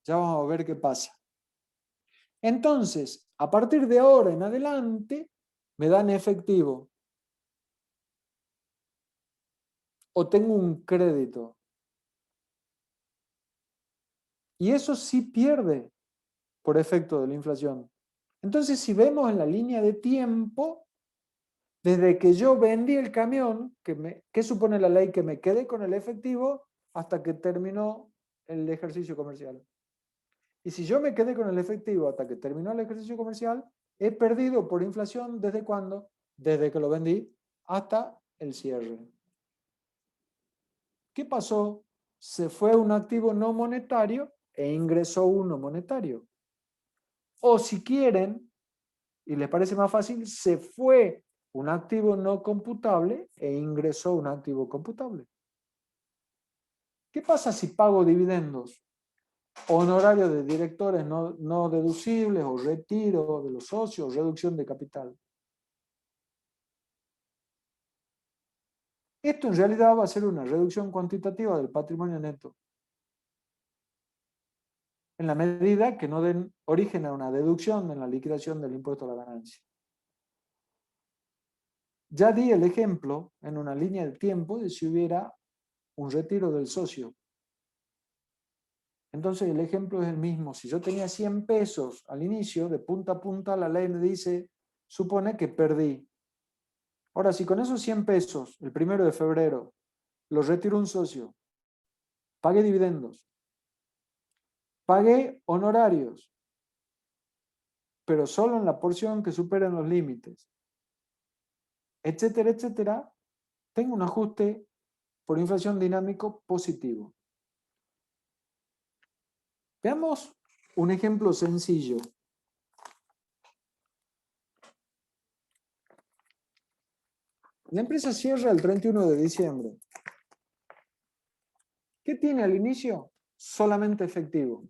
Ya vamos a ver qué pasa. Entonces, a partir de ahora en adelante, me dan efectivo. O tengo un crédito. Y eso sí pierde por efecto de la inflación. Entonces, si vemos en la línea de tiempo, desde que yo vendí el camión, ¿qué supone la ley? Que me quedé con el efectivo hasta que terminó el ejercicio comercial. Y si yo me quedé con el efectivo hasta que terminó el ejercicio comercial, he perdido por inflación ¿desde cuándo? Desde que lo vendí hasta el cierre. ¿Qué pasó? Se fue un activo no monetario e ingresó uno monetario. O si quieren, y les parece más fácil, se fue un activo no computable e ingresó un activo computable. ¿Qué pasa si pago dividendos? Honorarios de directores no deducibles o retiro de los socios, reducción de capital. Esto en realidad va a ser una reducción cuantitativa del patrimonio neto, en la medida que no den origen a una deducción en la liquidación del impuesto a la ganancia. Ya di el ejemplo en una línea de tiempo de si hubiera un retiro del socio. Entonces el ejemplo es el mismo. Si yo tenía 100 pesos al inicio, de punta a punta, la ley me dice, supone que perdí. Ahora, si con esos 100 pesos, el 1 de febrero, los retiro un socio, pagué dividendos, pagué honorarios, pero solo en la porción que superen los límites, etcétera, etcétera, tengo un ajuste por inflación dinámico positivo. Veamos un ejemplo sencillo. La empresa cierra el 31 de diciembre. ¿Qué tiene al inicio? Solamente efectivo.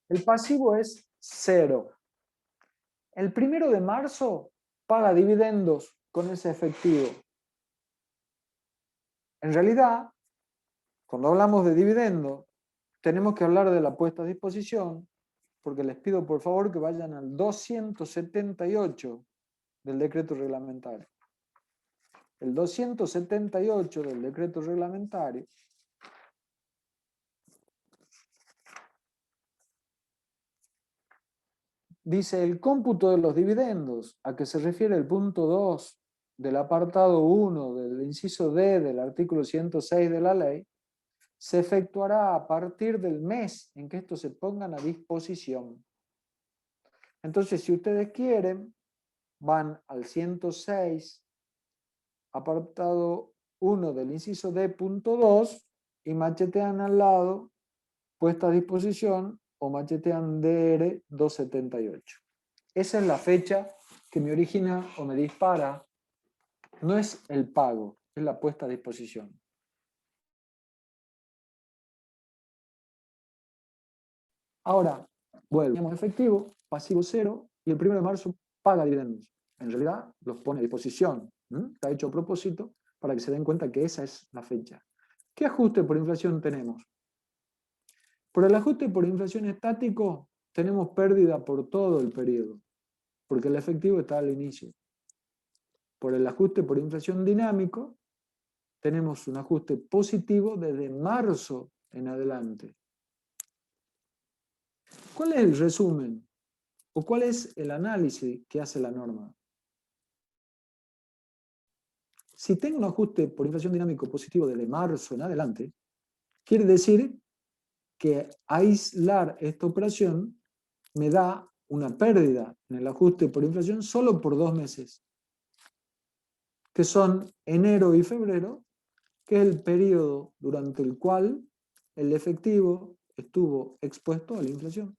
El pasivo es 0. El 1 de marzo paga dividendos con ese efectivo. En realidad, cuando hablamos de dividendos, tenemos que hablar de la puesta a disposición, porque les pido por favor que vayan al 278 del decreto reglamentario. El 278 del decreto reglamentario dice el cómputo de los dividendos, a que se refiere el punto 2 del apartado 1 del inciso D del artículo 106 de la ley, se efectuará a partir del mes en que estos se pongan a disposición. Entonces, si ustedes quieren, van al 106, apartado 1 del inciso D, punto 2, y machetean al lado, puesta a disposición, o machetean DR 278. Esa es la fecha que me origina o me dispara. No es el pago, es la puesta a disposición. Ahora, tenemos efectivo, pasivo 0, y el 1 de marzo paga dividendos. En realidad, los pone a disposición. Está hecho a propósito para que se den cuenta que esa es la fecha. ¿Qué ajuste por inflación tenemos? Por el ajuste por inflación estático, tenemos pérdida por todo el periodo, porque el efectivo está al inicio. Por el ajuste por inflación dinámico, tenemos un ajuste positivo desde marzo en adelante. ¿Cuál es el resumen? ¿O cuál es el análisis que hace la norma? Si tengo un ajuste por inflación dinámico positivo desde marzo en adelante, quiere decir que aislar esta operación me da una pérdida en el ajuste por inflación solo por 2 meses, que son enero y febrero, que es el periodo durante el cual el efectivo estuvo expuesto a la inflación.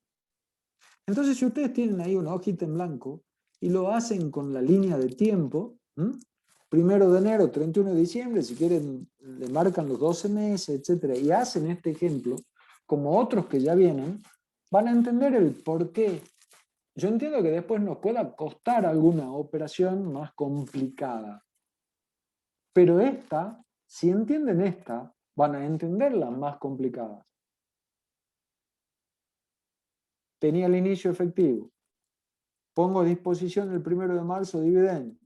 Entonces, si ustedes tienen ahí una hojita en blanco y lo hacen con la línea de tiempo, 1 de enero, 31 de diciembre, si quieren, le marcan los 12 meses, etc., y hacen este ejemplo, como otros que ya vienen, van a entender el por qué. Yo entiendo que después nos pueda costar alguna operación más complicada. Pero esta, si entienden esta, van a entender las más complicadas. Tenía el inicio efectivo. Pongo a disposición el 1 de marzo dividendo.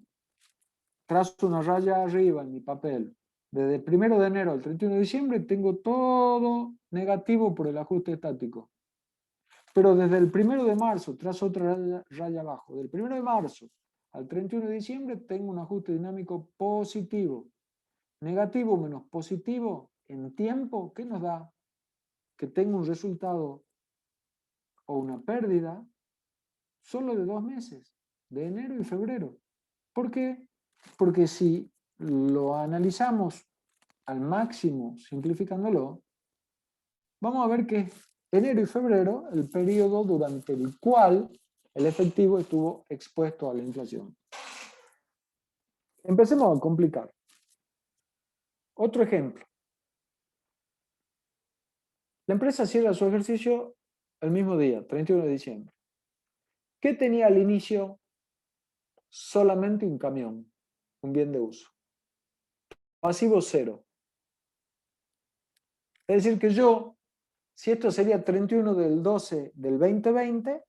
Trazo una raya arriba en mi papel. Desde el 1 de enero al 31 de diciembre tengo todo negativo por el ajuste estático. Pero desde el 1 de marzo trazo otra raya abajo. Del 1 de marzo al 31 de diciembre tengo un ajuste dinámico positivo. Negativo menos positivo en tiempo, ¿qué nos da? Que tengo un resultado o una pérdida solo de 2 meses, de enero y febrero. ¿Por qué? Porque si lo analizamos al máximo, simplificándolo, vamos a ver que es enero y febrero el periodo durante el cual el efectivo estuvo expuesto a la inflación. Empecemos a complicar. Otro ejemplo. La empresa cierra su ejercicio el mismo día, 31 de diciembre. ¿Qué tenía al inicio? Solamente un camión, un bien de uso. Pasivo cero. Es decir que yo, si esto sería 31 del 12 del 2020,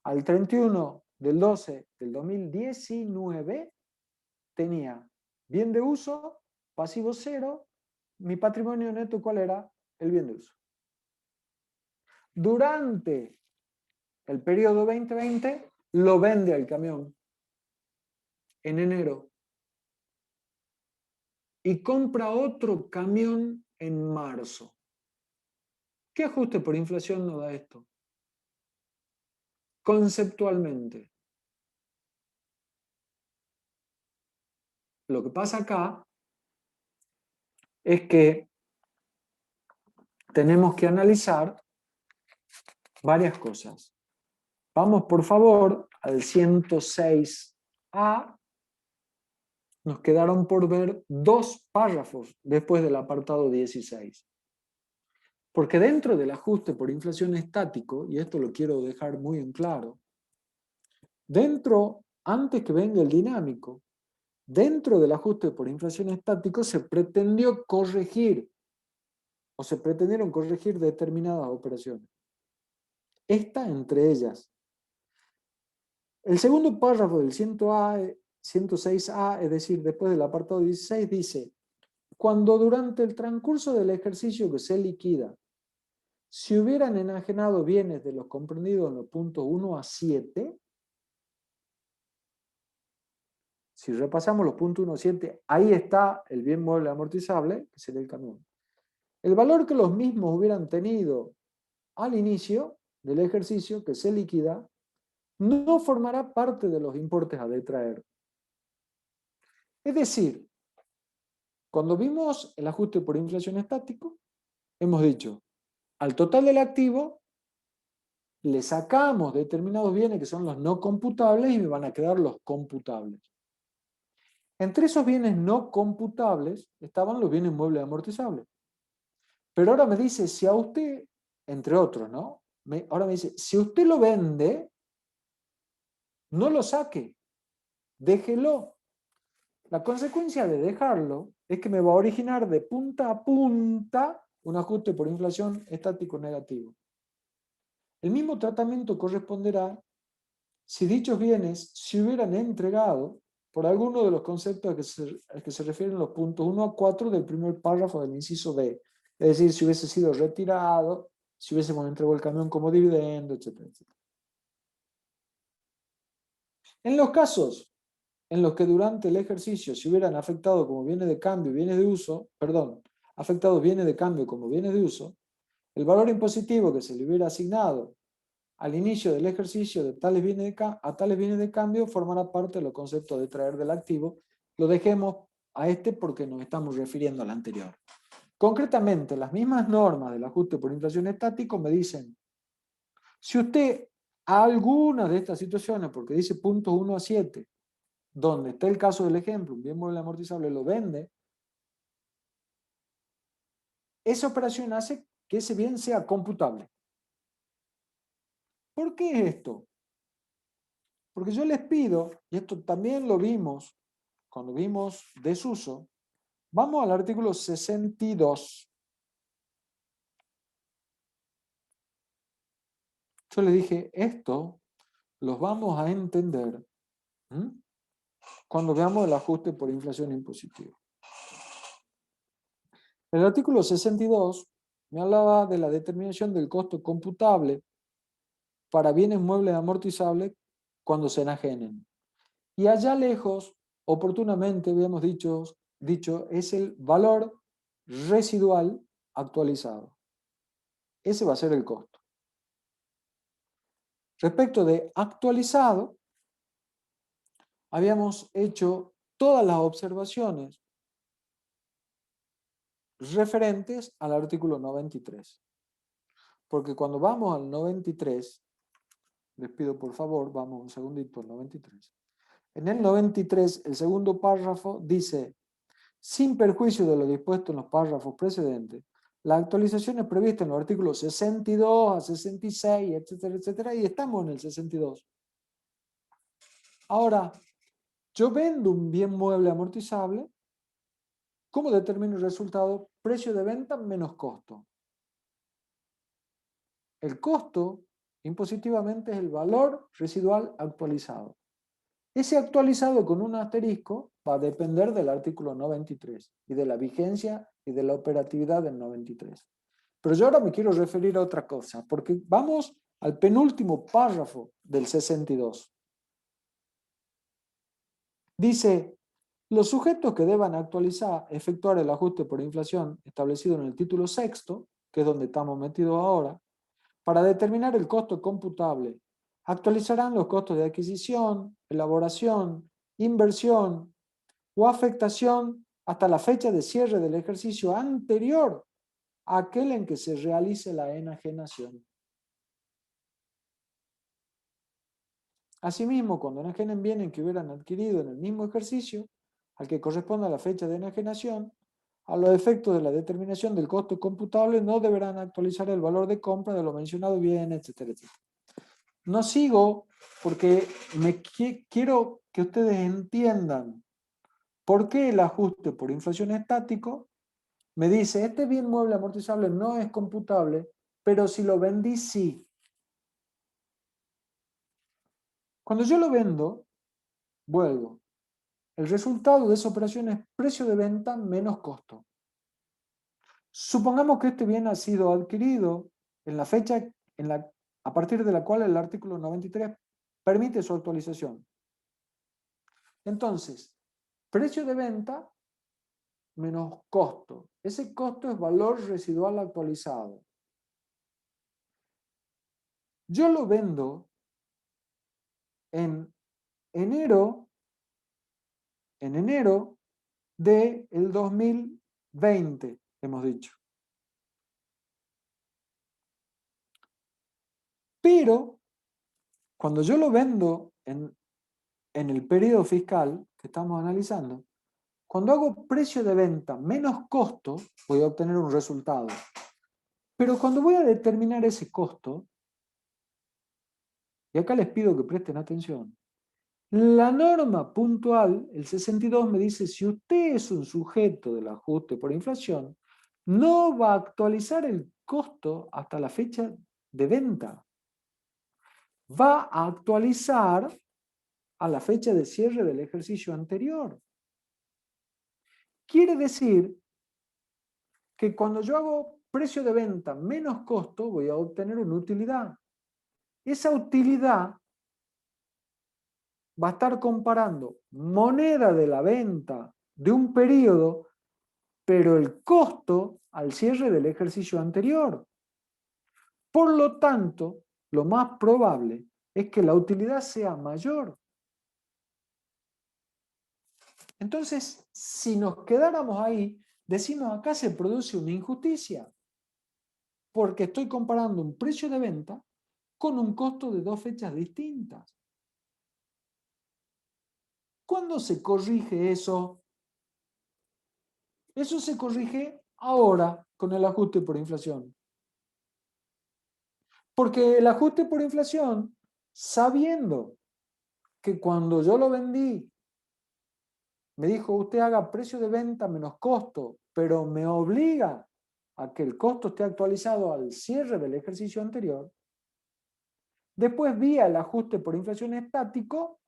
al 31 del 12 del 2019, tenía bien de uso, pasivo cero, mi patrimonio neto, ¿cuál era? El bien de uso. Durante el periodo 2020, lo vende al camión en enero y compra otro camión en marzo. ¿Qué ajuste por inflación nos da esto? Conceptualmente. Lo que pasa acá es que tenemos que analizar varias cosas. Vamos, por favor, al 106A. Nos quedaron por ver 2 párrafos después del apartado 16. Porque dentro del ajuste por inflación estático, y esto lo quiero dejar muy en claro, antes que venga el dinámico, dentro del ajuste por inflación estático se pretendió corregir o se pretendieron corregir determinadas operaciones. Esta entre ellas. El segundo párrafo del 106A, es decir, después del apartado 16, dice: cuando durante el transcurso del ejercicio que se liquida, si hubieran enajenado bienes de los comprendidos en los puntos 1 a 7, si repasamos los puntos 1 a 7, ahí está el bien mueble amortizable, que sería el camión. El valor que los mismos hubieran tenido al inicio del ejercicio que se liquida no formará parte de los importes a detraer. Es decir, cuando vimos el ajuste por inflación estático, hemos dicho, al total del activo le sacamos determinados bienes que son los no computables y me van a quedar los computables. Entre esos bienes no computables estaban los bienes muebles amortizables. Pero ahora me dice, si a usted, entre otros, ¿no? Ahora me dice, si usted lo vende, no lo saque, déjelo. La consecuencia de dejarlo es que me va a originar de punta a punta un ajuste por inflación estático negativo. El mismo tratamiento corresponderá si dichos bienes se hubieran entregado por alguno de los conceptos a que se refieren los puntos 1 a 4 del primer párrafo del inciso D. Es decir, si hubiese sido retirado, si hubiésemos entregado el camión como dividendo, etcétera, etcétera. En los casos en los que durante el ejercicio se hubieran afectado como bienes de cambio y bienes de uso, afectados bienes de cambio como bienes de uso, el valor impositivo que se le hubiera asignado al inicio del ejercicio a tales bienes de cambio formará parte de los conceptos de traer del activo. Lo dejemos a este porque nos estamos refiriendo al anterior. Concretamente, las mismas normas del ajuste por inflación estático me dicen, si usted a alguna de estas situaciones, porque dice puntos 1 a 7, donde está el caso del ejemplo, un bien mueble amortizable lo vende, esa operación hace que ese bien sea computable. ¿Por qué es esto? Porque yo les pido, y esto también lo vimos cuando vimos desuso, Vamos al artículo 62. Yo le dije, esto los vamos a entender cuando veamos el ajuste por inflación impositiva. El artículo 62 me hablaba de la determinación del costo computable para bienes muebles amortizables cuando se enajenen. Y allá lejos, oportunamente habíamos dicho, es el valor residual actualizado. Ese va a ser el costo. Respecto de actualizado, habíamos hecho todas las observaciones referentes al artículo 93. Porque cuando vamos al 93, les pido por favor, vamos un segundito al 93. En el 93, el segundo párrafo dice, sin perjuicio de lo dispuesto en los párrafos precedentes, la actualización es prevista en los artículos 62 a 66, etcétera, etcétera, y estamos en el 62. Ahora, yo vendo un bien mueble amortizable, ¿cómo determino el resultado? Precio de venta menos costo. El costo, impositivamente, es el valor residual actualizado. Ese actualizado con un asterisco va a depender del artículo 93 y de la vigencia y de la operatividad del 93. Pero yo ahora me quiero referir a otra cosa, porque vamos al penúltimo párrafo del 62. Dice, los sujetos que deban actualizar, efectuar el ajuste por inflación establecido en el título sexto, que es donde estamos metidos ahora, para determinar el costo computable, actualizarán los costos de adquisición, elaboración, inversión o afectación hasta la fecha de cierre del ejercicio anterior a aquel en que se realice la enajenación. Asimismo, cuando enajenen bienes que hubieran adquirido en el mismo ejercicio al que corresponda la fecha de enajenación, a los efectos de la determinación del costo computable no deberán actualizar el valor de compra de lo mencionado bien, etcétera, etcétera. No sigo porque quiero que ustedes entiendan por qué el ajuste por inflación estático me dice, este bien mueble amortizable no es computable, pero si lo vendí, sí. Cuando yo lo vendo, vuelvo. El resultado de esa operación es precio de venta menos costo. Supongamos que este bien ha sido adquirido en la fecha a partir de la cual el artículo 93 permite su actualización. Entonces, precio de venta menos costo. Ese costo es valor residual actualizado. Yo lo vendo en enero del 2020, hemos dicho. Pero cuando yo lo vendo en el periodo fiscal que estamos analizando, cuando hago precio de venta menos costo, voy a obtener un resultado. Pero cuando voy a determinar ese costo, y acá les pido que presten atención, la norma puntual, el 62, me dice, si usted es un sujeto del ajuste por inflación, no va a actualizar el costo hasta la fecha de venta. Va a actualizar a la fecha de cierre del ejercicio anterior. Quiere decir que cuando yo hago precio de venta menos costo, voy a obtener una utilidad. Esa utilidad va a estar comparando moneda de la venta de un periodo, pero el costo al cierre del ejercicio anterior. Por lo tanto, lo más probable es que la utilidad sea mayor. Entonces, si nos quedáramos ahí, decimos acá se produce una injusticia, porque estoy comparando un precio de venta con un costo de dos fechas distintas. ¿Cuándo se corrige eso? Eso se corrige ahora con el ajuste por inflación. Porque el ajuste por inflación, sabiendo que cuando yo lo vendí me dijo, usted haga precio de venta menos costo, pero me obliga a que el costo esté actualizado al cierre del ejercicio anterior. Después, vía el ajuste por inflación estático,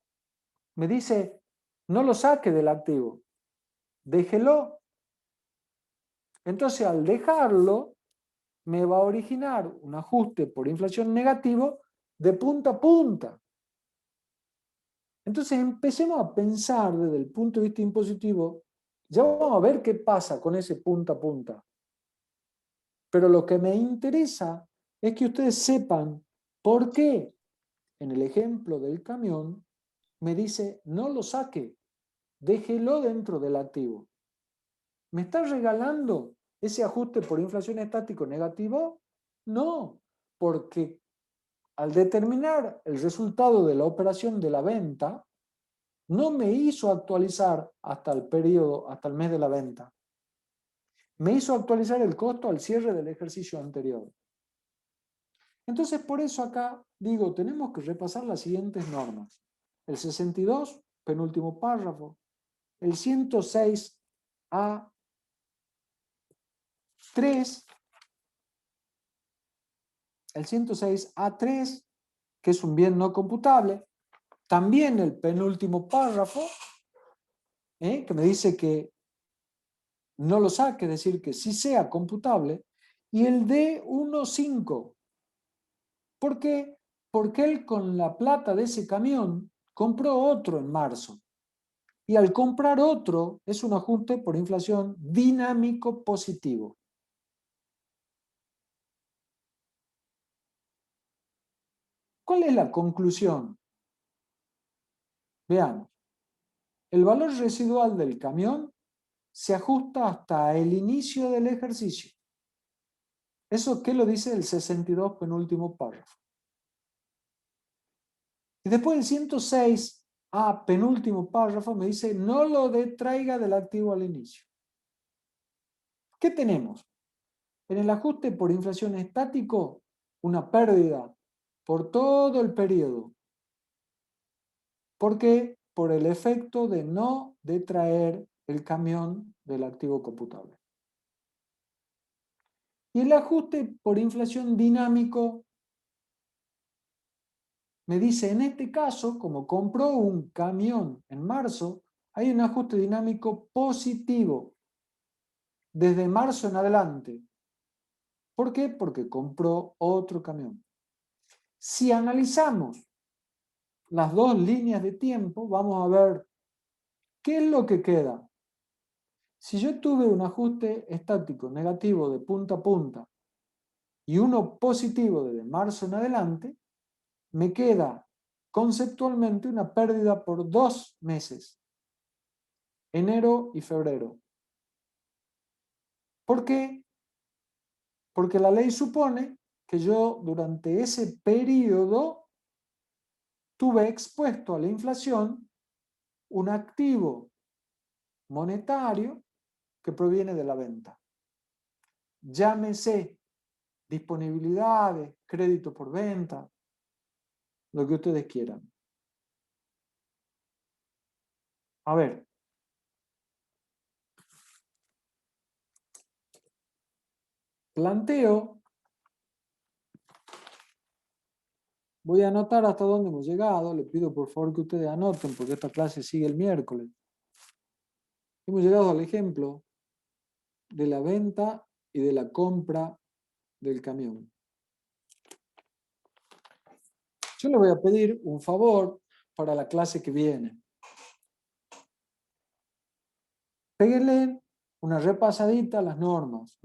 me dice, no lo saque del activo, déjelo. Entonces, al dejarlo, me va a originar un ajuste por inflación negativo de punta a punta. Entonces, empecemos a pensar desde el punto de vista impositivo, ya vamos a ver qué pasa con ese punta a punta. Pero lo que me interesa es que ustedes sepan por qué en el ejemplo del camión me dice no lo saque, déjelo dentro del activo. ¿Me está regalando ese ajuste por inflación estático negativo? No, porque al determinar el resultado de la operación de la venta, no me hizo actualizar hasta el periodo, hasta el mes de la venta. Me hizo actualizar el costo al cierre del ejercicio anterior. Entonces, por eso acá digo, tenemos que repasar las siguientes normas. El 62, penúltimo párrafo. El 106A3, el 106A3, que es un bien no computable. También el penúltimo párrafo, que me dice que no lo saque, es decir, que sí sea computable. Y el D15. ¿Por qué? Porque él con la plata de ese camión compró otro en marzo. Y al comprar otro es un ajuste por inflación dinámico positivo. ¿Cuál es la conclusión? Veamos. El valor residual del camión se ajusta hasta el inicio del ejercicio. ¿Eso qué lo dice el 62 penúltimo párrafo? Y después el 106A penúltimo párrafo me dice no lo detraiga del activo al inicio. ¿Qué tenemos? En el ajuste por inflación estático, una pérdida por todo el periodo. ¿Por qué? Por el efecto de no detraer el camión del activo computable. Y el ajuste por inflación dinámico me dice, en este caso, como compró un camión en marzo, hay un ajuste dinámico positivo desde marzo en adelante. ¿Por qué? Porque compró otro camión. Si analizamos las dos líneas de tiempo, vamos a ver qué es lo que queda. Si yo tuve un ajuste estático negativo de punta a punta y uno positivo desde marzo en adelante, me queda conceptualmente una pérdida por 2 meses, enero y febrero. ¿Por qué? Porque la ley supone que yo durante ese periodo tuve expuesto a la inflación un activo monetario que proviene de la venta. Llámese disponibilidades, crédito por venta, lo que ustedes quieran. A ver. Planteo. Voy a anotar hasta dónde hemos llegado. Les pido por favor que ustedes anoten porque esta clase sigue el miércoles. Hemos llegado al ejemplo de la venta y de la compra del camión. Yo le voy a pedir un favor para la clase que viene. Péguenle una repasadita a las normas.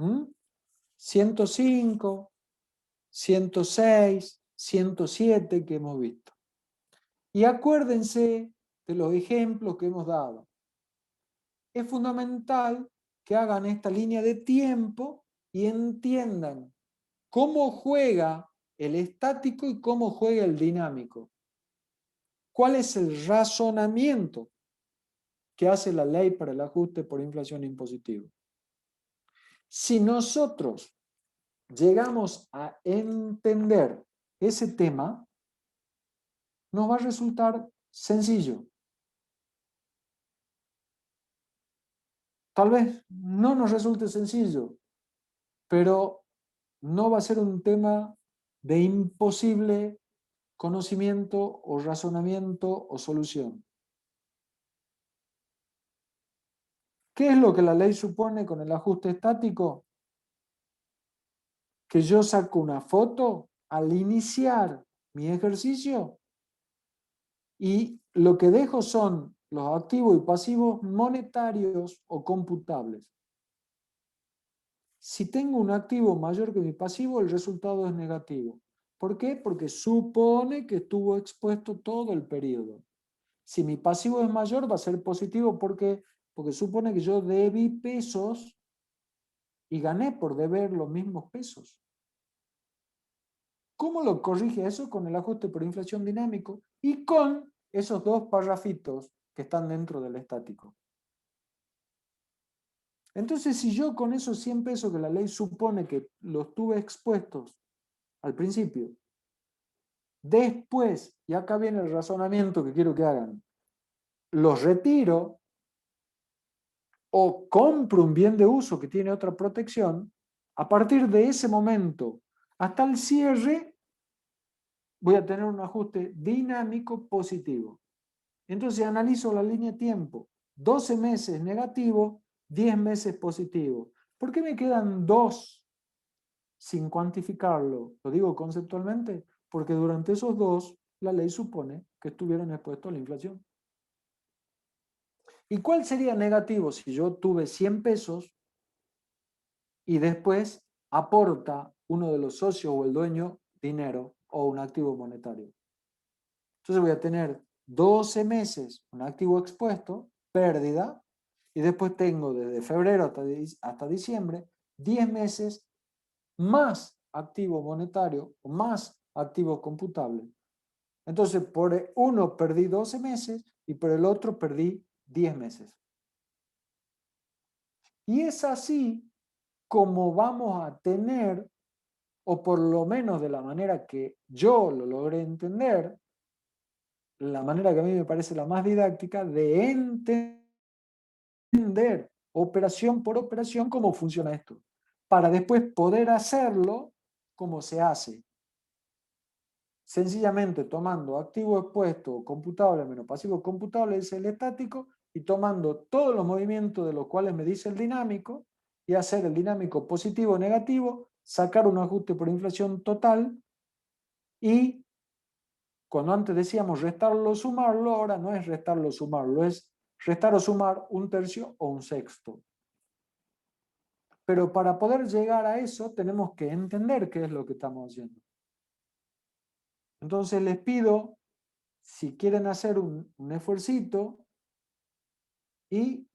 105, 106, 107 que hemos visto. Y acuérdense de los ejemplos que hemos dado. Es fundamental que hagan esta línea de tiempo y entiendan cómo juega el estático y cómo juega el dinámico. ¿Cuál es el razonamiento que hace la ley para el ajuste por inflación impositiva? Si nosotros llegamos a entender ese tema, nos va a resultar sencillo. Tal vez no nos resulte sencillo, pero no va a ser un tema de imposible conocimiento o razonamiento o solución. ¿Qué es lo que la ley supone con el ajuste estático? Que yo saco una foto al iniciar mi ejercicio y lo que dejo son los activos y pasivos monetarios o computables. Si tengo un activo mayor que mi pasivo, el resultado es negativo. ¿Por qué? Porque supone que estuvo expuesto todo el periodo. Si mi pasivo es mayor, va a ser positivo. ¿Por qué? Porque supone que yo debí pesos y gané por deber los mismos pesos. ¿Cómo lo corrige eso? Con el ajuste por inflación dinámico y con esos dos parrafitos que están dentro del estático. Entonces, si yo con esos 100 pesos que la ley supone que los tuve expuestos al principio, después, y acá viene el razonamiento que quiero que hagan, los retiro o compro un bien de uso que tiene otra protección, a partir de ese momento hasta el cierre voy a tener un ajuste dinámico positivo. Entonces analizo la línea de tiempo, 12 meses negativo, 10 meses positivo. ¿Por qué me quedan 2 sin cuantificarlo? Lo digo conceptualmente, porque durante esos 2 la ley supone que estuvieron expuestos a la inflación. ¿Y cuál sería negativo si yo tuve 100 pesos y después aporta uno de los socios o el dueño dinero o un activo monetario? Entonces voy a tener 12 meses un activo expuesto, pérdida, y después tengo desde febrero hasta diciembre 10 meses más activo monetario o más activo computable. Entonces por uno perdí 12 meses y por el otro perdí 10 meses. Y es así como vamos a tener, o por lo menos de la manera que yo lo logré entender, la manera que a mí me parece la más didáctica, de entender operación por operación cómo funciona esto, para después poder hacerlo como se hace. Sencillamente tomando activo expuesto computable menos pasivo computable es el estático y tomando todos los movimientos de los cuales me dice el dinámico y hacer el dinámico positivo o negativo, sacar un ajuste por inflación total y cuando antes decíamos restarlo o sumarlo, ahora no es restarlo o sumarlo, es restar o sumar un tercio o un sexto. Pero para poder llegar a eso tenemos que entender qué es lo que estamos haciendo. Entonces les pido, si quieren hacer un esfuercito y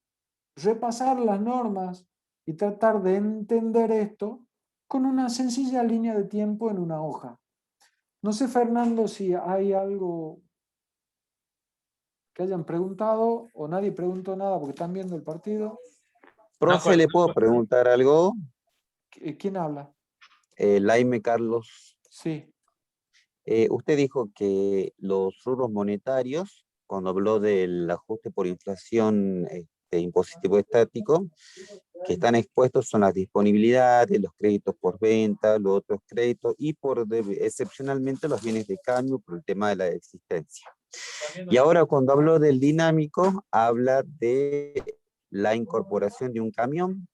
repasar las normas y tratar de entender esto con una sencilla línea de tiempo en una hoja. No sé, Fernando, si hay algo que hayan preguntado o nadie preguntó nada porque están viendo el partido. No, Profe, ¿le puedo preguntar algo? ¿Quién habla? Laime Carlos. Sí. Usted dijo que los rubros monetarios, cuando habló del ajuste por inflación impositivo estático, que están expuestos son las disponibilidades, los créditos por venta, los otros créditos y excepcionalmente los bienes de cambio por el tema de la existencia. Y ahora cuando habló del dinámico, habla de la incorporación de un camión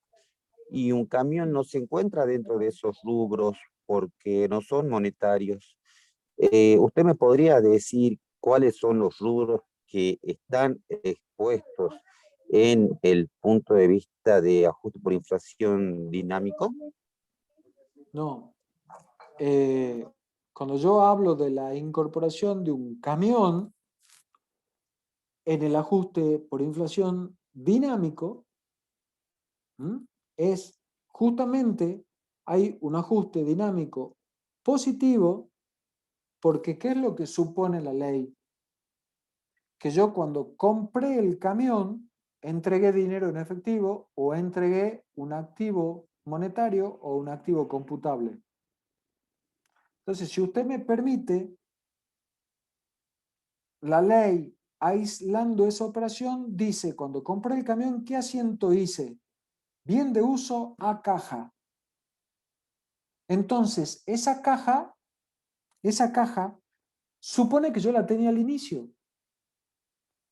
y un camión no se encuentra dentro de esos rubros porque no son monetarios. ¿Usted me podría decir cuáles son los rubros que están expuestos en el punto de vista de ajuste por inflación dinámico? No. Cuando yo hablo de la incorporación de un camión en el ajuste por inflación dinámico, es justamente hay un ajuste dinámico positivo porque ¿qué es lo que supone la ley? Que yo cuando compré el camión entregué dinero en efectivo o entregué un activo monetario o un activo computable. Entonces, si usted me permite, la ley aislando esa operación dice, cuando compré el camión, ¿qué asiento hice? bien de uso a caja. Entonces, esa caja supone que yo la tenía al inicio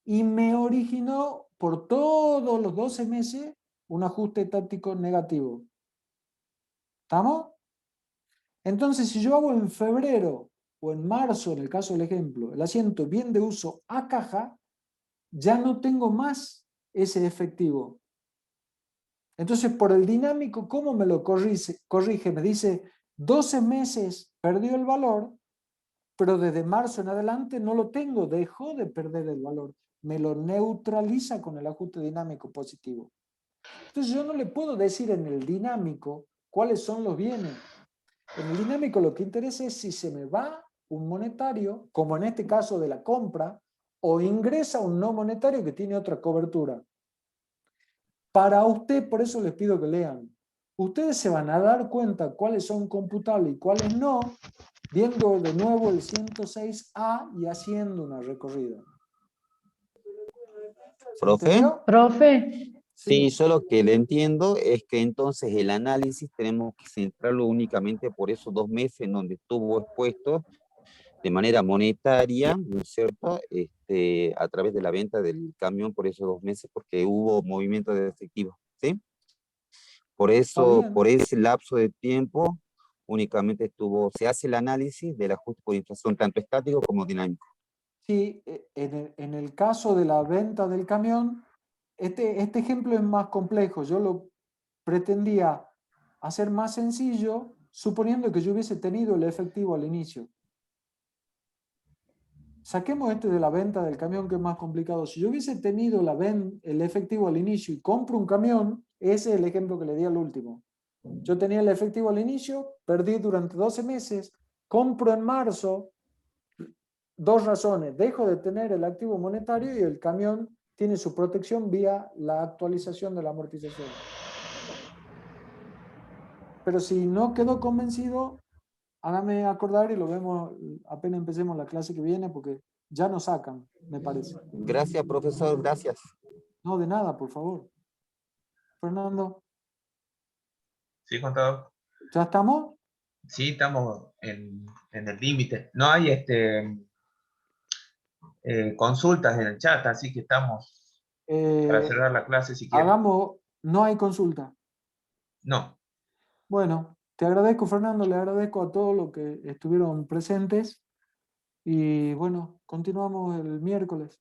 y me originó por todos los 12 meses un ajuste táctico negativo. ¿Estamos? Entonces, si yo hago en febrero o en marzo, en el caso del ejemplo, el asiento bien de uso a caja, ya no tengo más ese efectivo. Entonces, por el dinámico, ¿cómo me lo corrige? Me dice, 12 meses perdió el valor, pero desde marzo en adelante no lo tengo, dejó de perder el valor. Me lo neutraliza con el ajuste dinámico positivo. Entonces, yo no le puedo decir en el dinámico cuáles son los bienes. En el dinámico lo que interesa es si se me va un monetario, como en este caso de la compra, o ingresa un no monetario que tiene otra cobertura. Para usted, por eso les pido que lean. Ustedes se van a dar cuenta cuáles son computables y cuáles no, viendo de nuevo el 106A y haciendo una recorrida. ¿Profe? ¿Entendió? Profe, Sí, yo lo que le entiendo es que entonces el análisis tenemos que centrarlo únicamente por esos 2 meses en donde estuvo expuesto de manera monetaria, ¿no es cierto? A través de la venta del camión por esos 2 meses, porque hubo movimiento de efectivo, ¿sí? Por eso, bien. por ese lapso de tiempo, únicamente se hace el análisis del ajuste por inflación, tanto estático como dinámico. Sí, en el caso de la venta del camión, este ejemplo es más complejo. Yo lo pretendía hacer más sencillo, suponiendo que yo hubiese tenido el efectivo al inicio. Saquemos este de la venta del camión, que es más complicado. Si yo hubiese tenido el efectivo al inicio y compro un camión, ese es el ejemplo que le di al último. Yo tenía el efectivo al inicio, perdí durante 12 meses, compro en marzo, 2 razones: dejo de tener el activo monetario y el camión tiene su protección vía la actualización de la amortización. Pero si no quedó convencido, hágame acordar y lo vemos apenas empecemos la clase que viene, porque ya nos sacan, me parece. Gracias, profesor, gracias. No, de nada, por favor. Fernando, Sí, contador. ¿ya estamos? Sí, estamos en el límite. No hay consultas en el chat, así que estamos para cerrar la clase si quieren. No hay consulta. No. Bueno, te agradezco, Fernando, le agradezco a todos los que estuvieron presentes y bueno, continuamos el miércoles.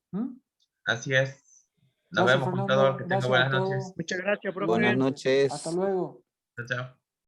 Así es. Nos Gracias, vemos, contador. Fernando. Que tenga Gracias a buenas todos. noches. muchas gracias, profe. Buenas noches. Hasta luego. Chao, chao.